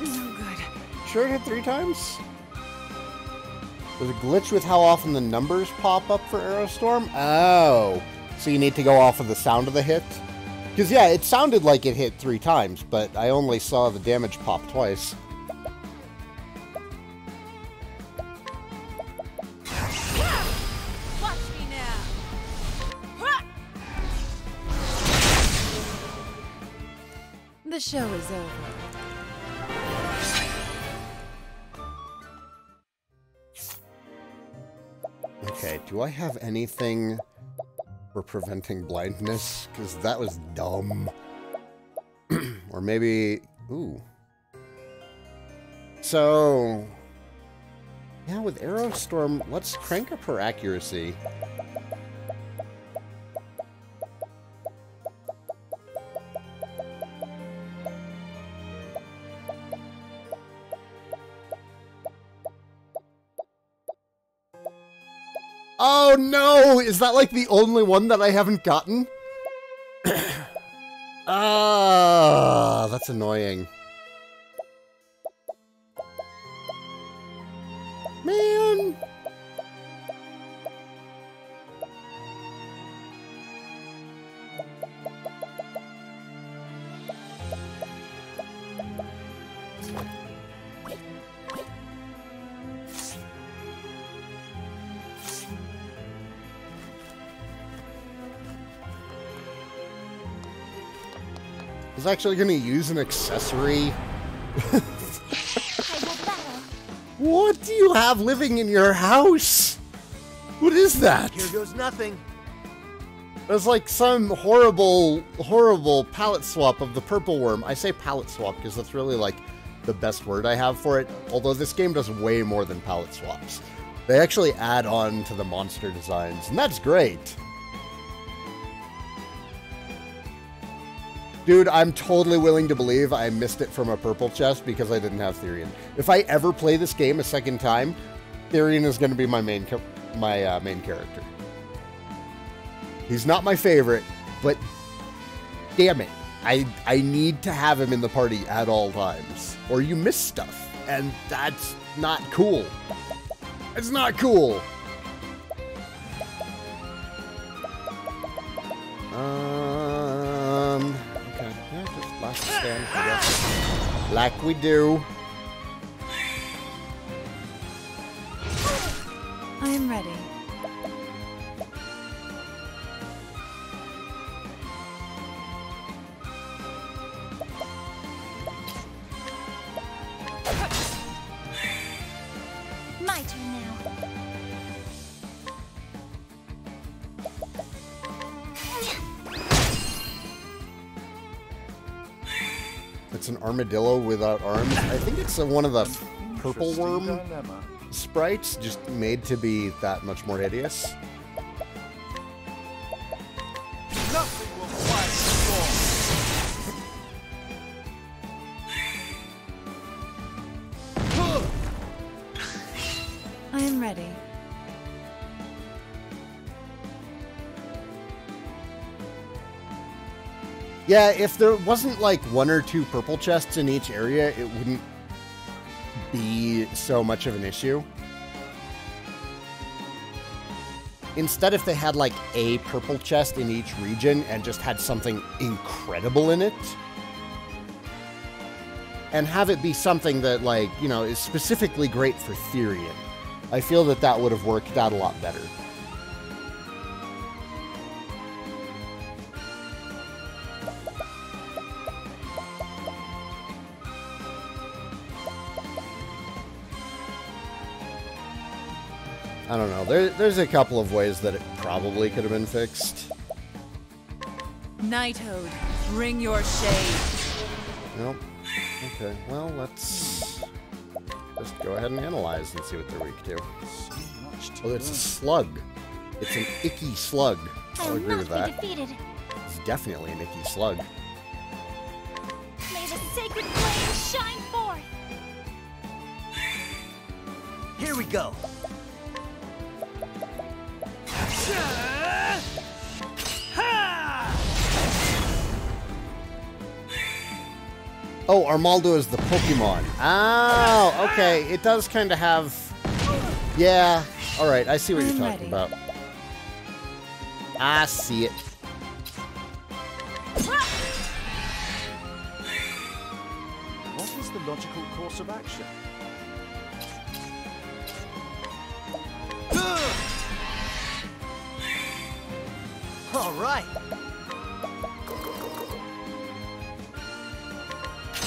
No good. Sure it hit 3 times? There's a glitch with how often the numbers pop up for Aerostorm? Oh. So you need to go off of the sound of the hit? Because, yeah, it sounded like it hit 3 times, but I only saw the damage pop twice. Watch me now. The show is over. Okay, do I have anything for preventing blindness? Because that was dumb. Or maybe... Ooh. So... Yeah, with Aerostorm, let's crank up her accuracy. Oh no! Is that like the only one that I haven't gotten? Ah, that's annoying. Man! I was actually going to use an accessory. What do you have living in your house? What is that? Here goes nothing. It's like some horrible, horrible palette swap of the purple worm. I say palette swap because that's really like the best word I have for it. Although this game does way more than palette swaps. They actually add on to the monster designs, and that's great. Dude, I'm totally willing to believe I missed it from a purple chest because I didn't have Therian. If I ever play this game a second time, Therian is going to be my main character. He's not my favorite, but damn it. I need to have him in the party at all times, or you miss stuff, and that's not cool. It's not cool. Okay, yeah, just last stand, I guess. Like we do. I am ready. My turn now. It's an armadillo without arms. I think it's one of the purple worm Dilemma. sprites, just made to be that much more hideous. Nothing will quiet the storm. I am ready. Yeah, if there wasn't like 1 or 2 purple chests in each area, it wouldn't be so much of an issue. Instead, if they had like a purple chest in each region and just had something incredible in it, and have it be something that, like, you know, is specifically great for Therian, I feel that that would have worked out a lot better. I don't know. There's a couple of ways that it probably could have been fixed. Nighthode, bring your shade. Nope. Okay, well, let's just go ahead and analyze and see what they're weak to. Oh, it's a slug. It's an icky slug. I'll agree with that. Defeated. It's definitely an icky slug. May the sacred flame shine forth. Here we go. Oh, Armaldo is the Pokemon. Oh, okay. It does kind of have... Yeah. All right, I see what you're talking about. I see it. What is the logical course of action? All right.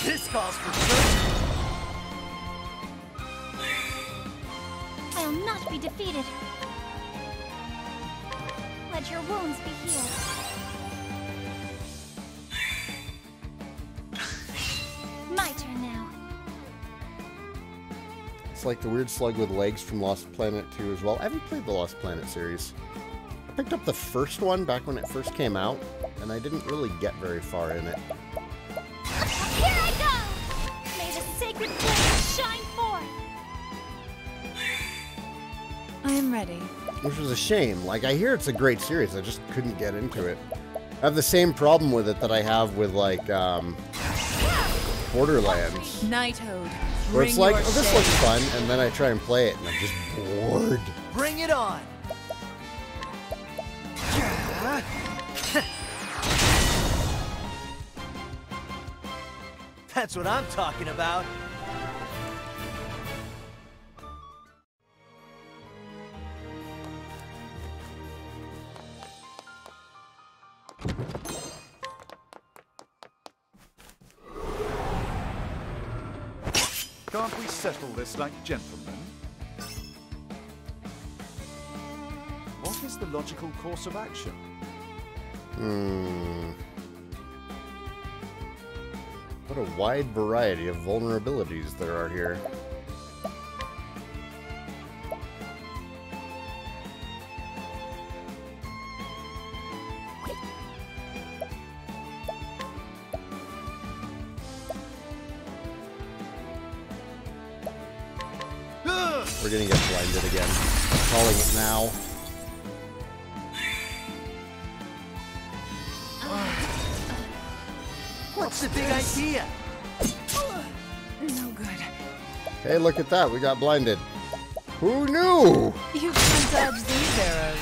This calls for truth. I'll not be defeated. Let your wounds be healed. My turn now. It's like the weird slug with legs from Lost Planet 2 as well. I haven't played the Lost Planet series. I picked up the first one back when it first came out, and I didn't really get very far in it. Here I go! May the sacred flame shine forth! I am ready. Which was a shame. Like, I hear it's a great series, I just couldn't get into it. I have the same problem with it that I have with, like, Borderlands. Nighthode, Where it's like, oh, this shade. looks fun, and then I try and play it, and I'm just bored. Bring it on. That's what I'm talking about. Can't we settle this like gentlemen? What is the logical course of action? What a wide variety of vulnerabilities there are here. We're gonna get blinded again. I'm calling it now. What's the big idea? No good. Hey, look at that. We got blinded. Who knew? You can dodge these arrows.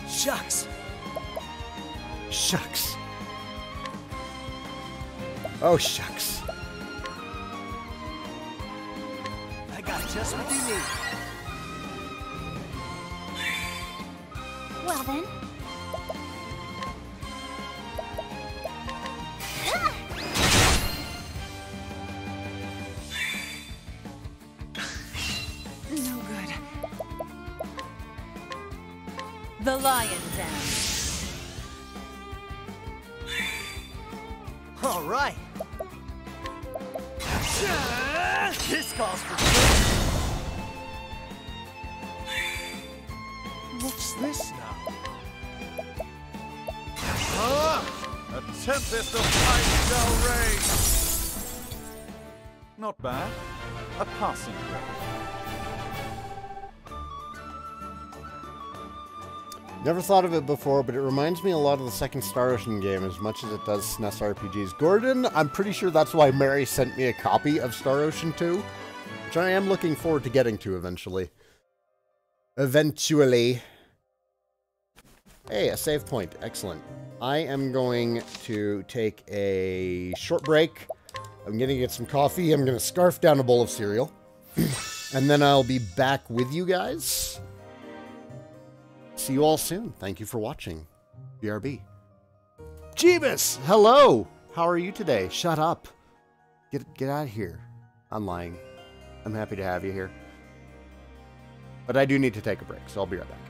Shucks. Shucks. Oh, shucks. I got just what you need. Well then. No good. The lion dance. All right. This calls for truth. What's this now? A tempest of ice shall rage! Not bad. A passing grade. Never thought of it before, but it reminds me a lot of the second Star Ocean game as much as it does SNES RPGs. Gordon, I'm pretty sure that's why Mary sent me a copy of Star Ocean 2, which I am looking forward to getting to eventually. Eventually. Hey, a save point. Excellent. I am going to take a short break. I'm going to get some coffee. I'm going to scarf down a bowl of cereal. And then I'll be back with you guys. See you all soon. Thank you for watching. BRB. Jeebus! Hello! How are you today? Shut up. Get out of here. I'm lying. I'm happy to have you here. But I do need to take a break, so I'll be right back.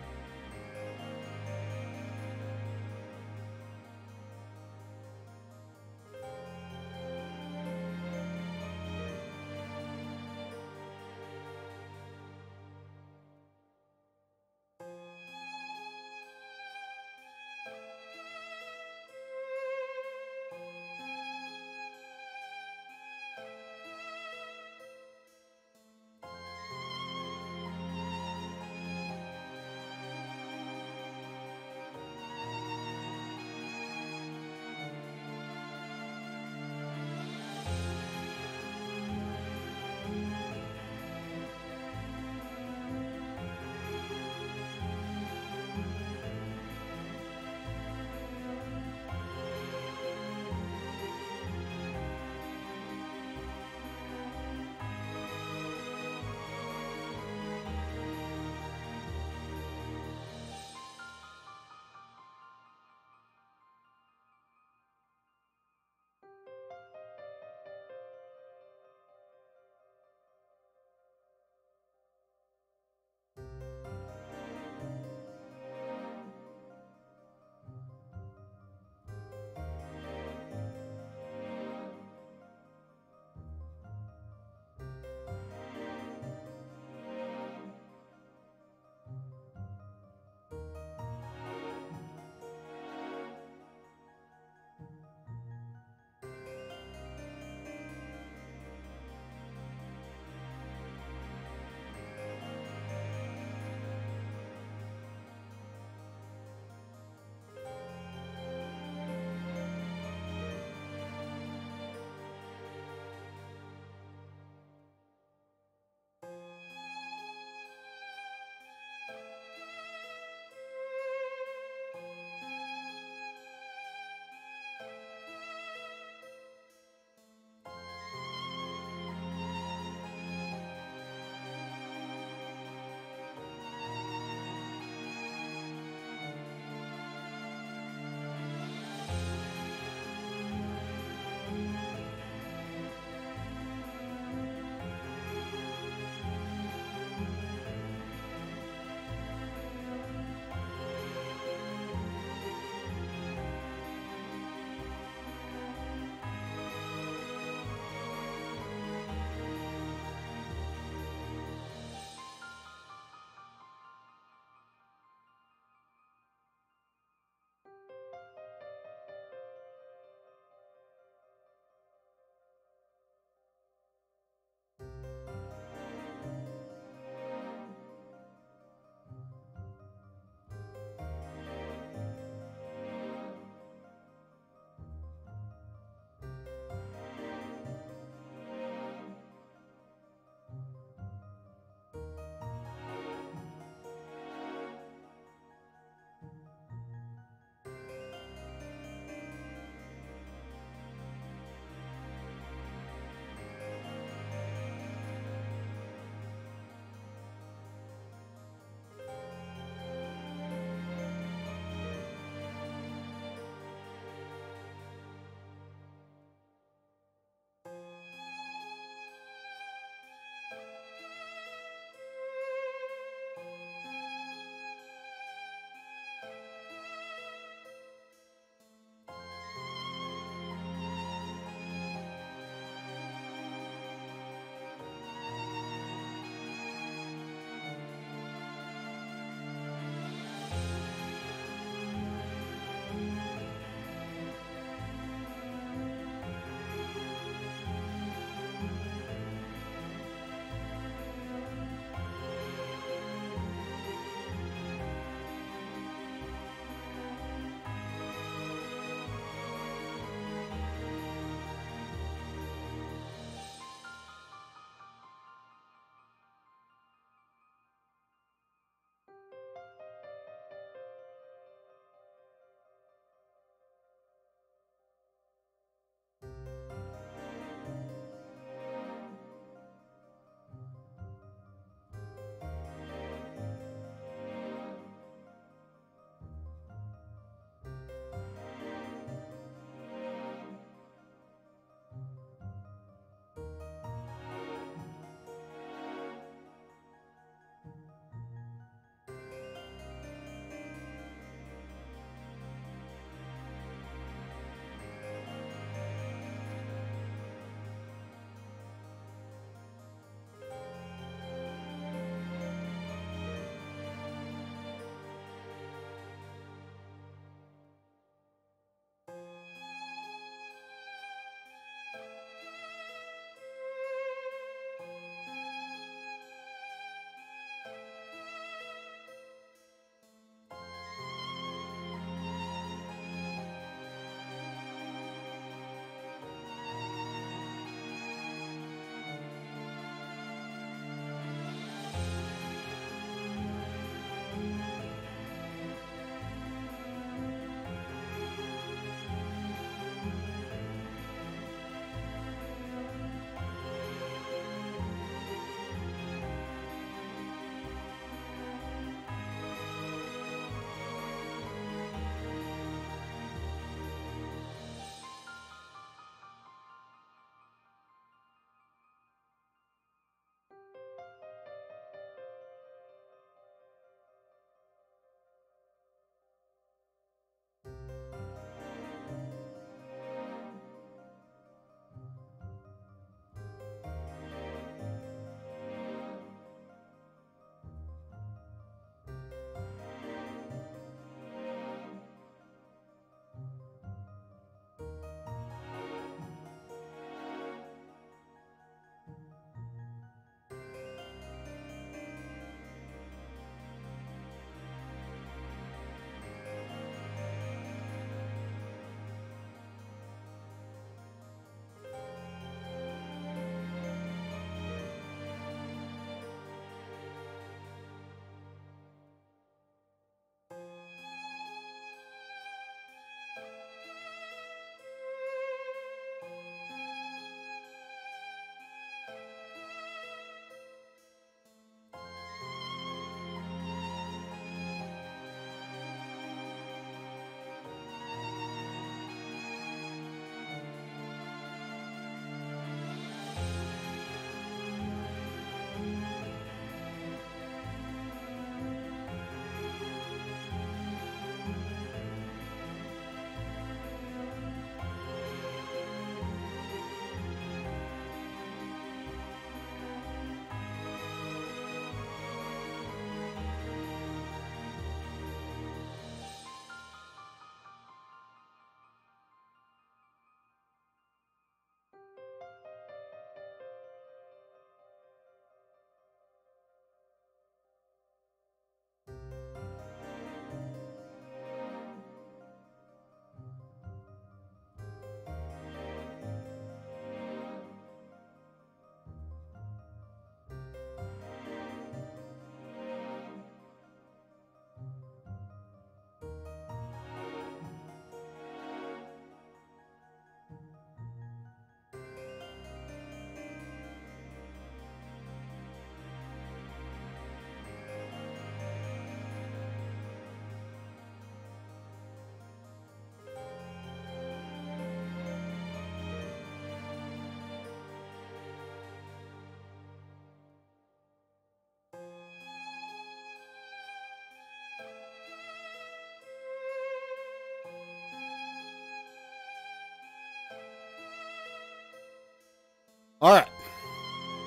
All right.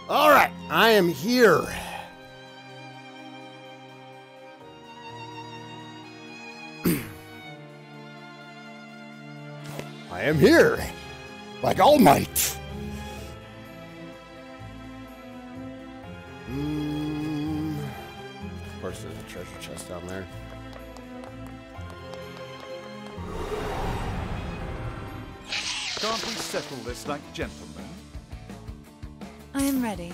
All right. I am here. I am here. Like All Might. Of course, there's a treasure chest down there. Can't we settle this like gentlemen? I am ready.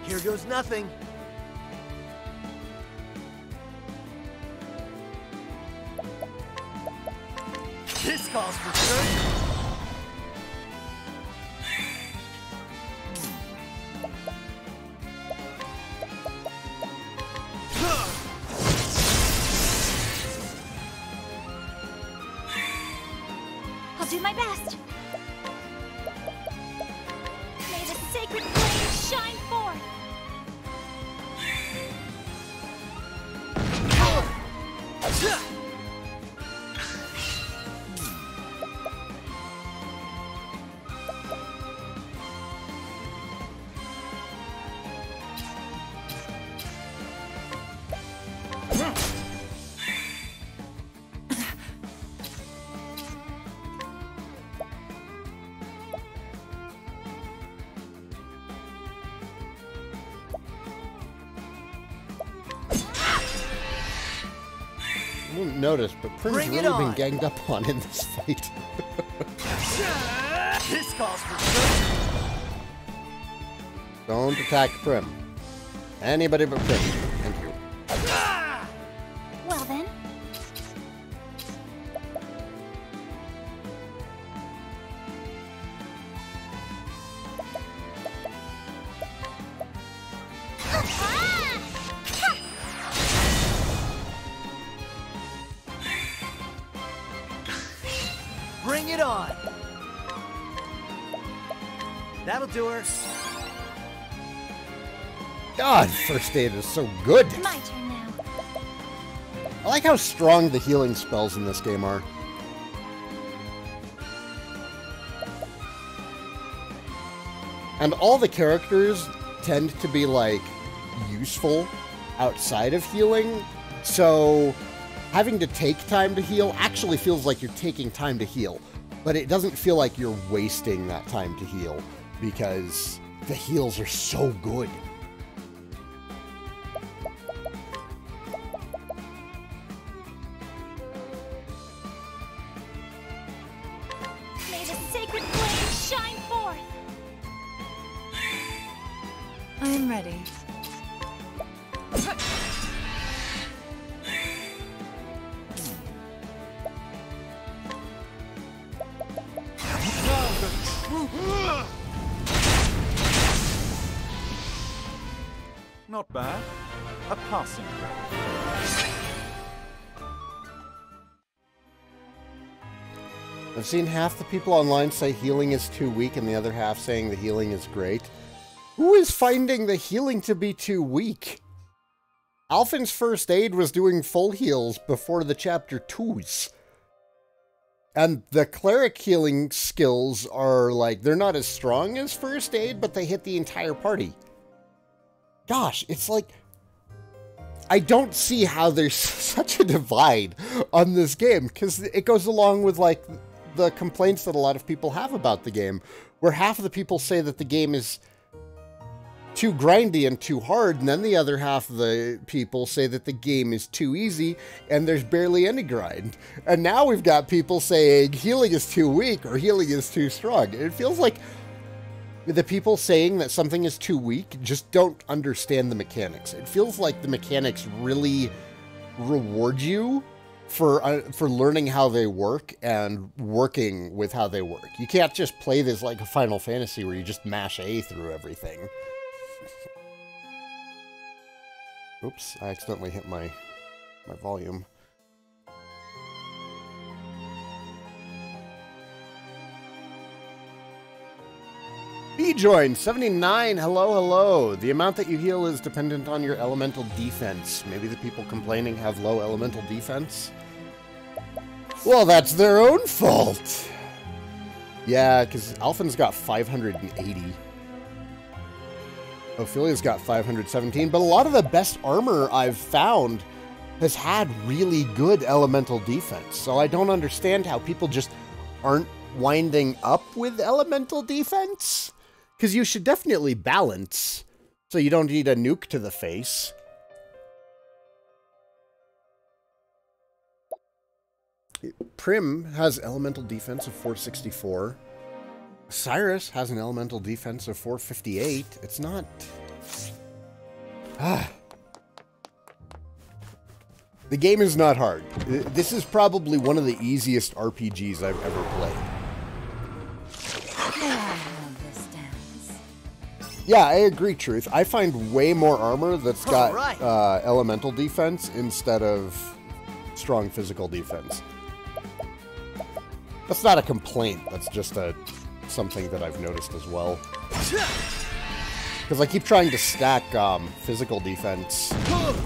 Here goes nothing. This calls for search. I'll do my best. May the sacred flame shine forth. I didn't notice, but Prim's really been ganged up on in this fight. This calls for good. Don't attack Prim. Anybody but Prim. Thank you. Well then. Bring it on. That'll do her. God, first aid is so good. My turn now. I like how strong the healing spells in this game are. And all the characters tend to be, like, useful outside of healing. So having to take time to heal actually feels like you're taking time to heal. But it doesn't feel like you're wasting that time to heal because the heals are so good. May the sacred flame shine forth. I am ready. Not bad. A passing grade. I've seen half the people online say healing is too weak and the other half saying the healing is great. Who is finding the healing to be too weak? Alphen's first aid was doing full heals before the chapter 2s. And the cleric healing skills are like, they're not as strong as first aid, but they hit the entire party. Gosh, it's like, I don't see how there's such a divide on this game, because it goes along with, like, the complaints that a lot of people have about the game, where half of the people say that the game is too grindy and too hard, and then the other half of the people say that the game is too easy and there's barely any grind. And now we've got people saying healing is too weak or healing is too strong. It feels like the people saying that something is too weak just don't understand the mechanics. It feels like the mechanics really reward you for learning how they work and working with how they work. You can't just play this like a Final Fantasy where you just mash A through everything. Oops, I accidentally hit my volume. B-Join 79, hello, hello. The amount that you heal is dependent on your elemental defense. Maybe the people complaining have low elemental defense? Well, that's their own fault. Yeah, because Alphen's got 580. Ophelia's got 517, but a lot of the best armor I've found has had really good elemental defense. So I don't understand how people just aren't winding up with elemental defense. Because you should definitely balance, so you don't need a nuke to the face. Prim has elemental defense of 464. Cyrus has an elemental defense of 458. It's not... The game is not hard. This is probably one of the easiest RPGs I've ever played. Yeah, I agree, Truth. I find way more armor that's got elemental defense instead of strong physical defense. That's not a complaint. That's just something that I've noticed as well. Because I keep trying to stack physical defense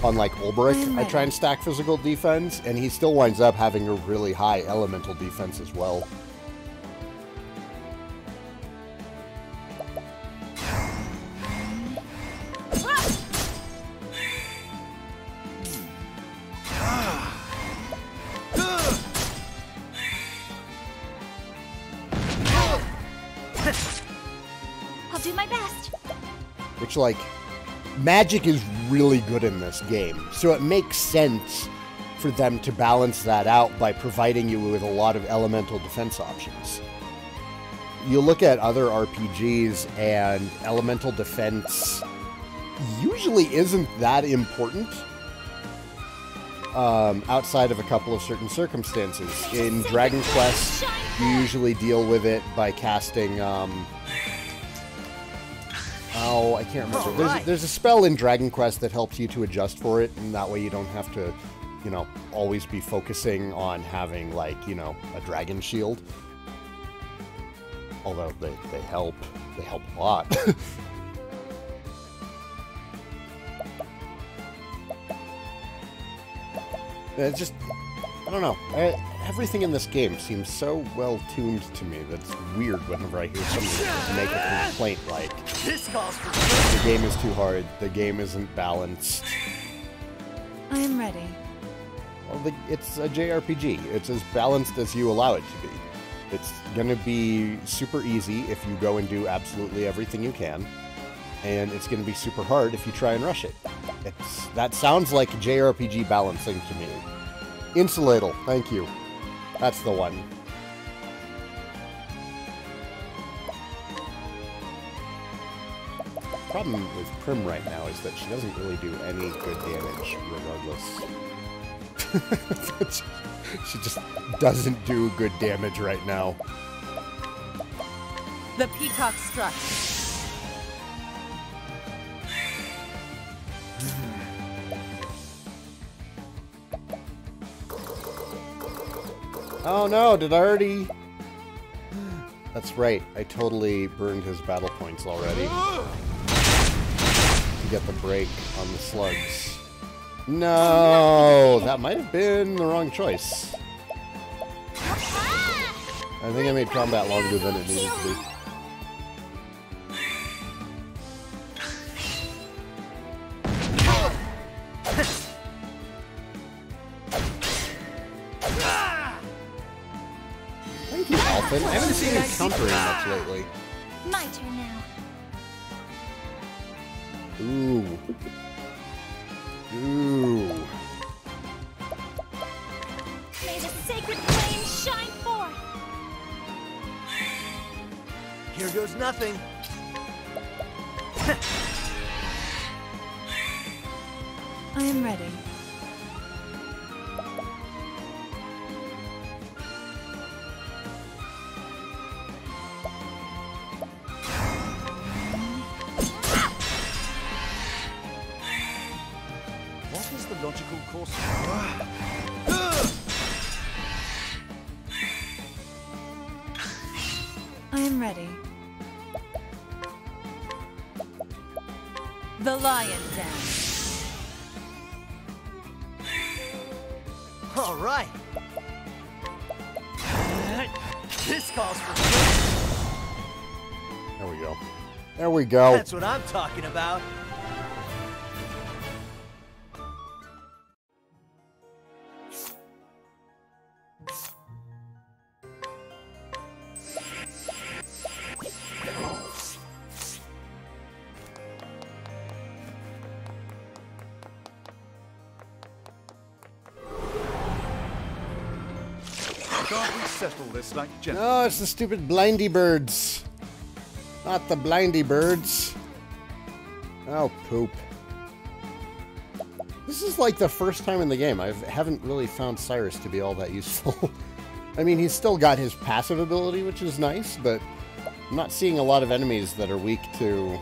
on, like, LBRY. I try and stack physical defense, and he still winds up having a really high elemental defense as well. I'll do my best. Which, like, magic is really good in this game, so it makes sense for them to balance that out by providing you with a lot of elemental defense options. You look at other RPGs, and elemental defense usually isn't that important outside of a couple of certain circumstances. In Dragon Quest, you usually deal with it by casting... oh, I can't remember. There's a spell in Dragon Quest that helps you to adjust for it, and that way you don't have to, you know, always be focusing on having, like, you know, a dragon shield. Although they help. They help a lot. It's just, I don't know. Everything in this game seems so well tuned to me that's weird whenever I hear somebody make a complaint like, This calls for the game is too hard, the game isn't balanced. I am ready. Well, it's a JRPG. It's as balanced as you allow it to be. It's going to be super easy if you go and do absolutely everything you can, and it's going to be super hard if you try and rush it. That sounds like JRPG balancing to me. Insulatal, thank you. That's the one. Problem with Prim right now is that she doesn't really do any good damage, regardless. She just doesn't do good damage right now. The peacock struck. Oh no, did I already... That's right, I totally burned his battle points already. To get the break on the slugs. No, that might have been the wrong choice. I think I made combat longer than it needed to be. Thank you, Alphin. I haven't seen him countering much lately. My turn now. Ooh. Ooh. May the sacred flame shine forth. Here goes nothing. I am ready. What is the logical course? I am ready. The lion dance. All right. This calls for... There we go. There we go. That's what I'm talking about. Can't we settle this like gentlemen? No, it's the stupid blindy birds. Not the blindy birds. Oh, poop. This is like the first time in the game I haven't really found Cyrus to be all that useful. I mean, he's still got his passive ability, which is nice, but I'm not seeing a lot of enemies that are weak to...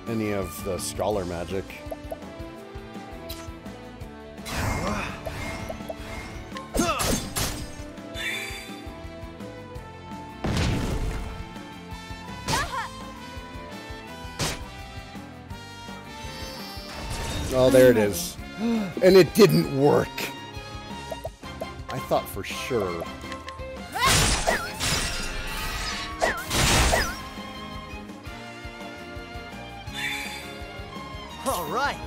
any of the scholar magic. Oh, there it is. And it didn't work. I thought for sure. All right.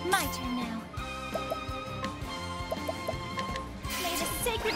My turn now. May the sacred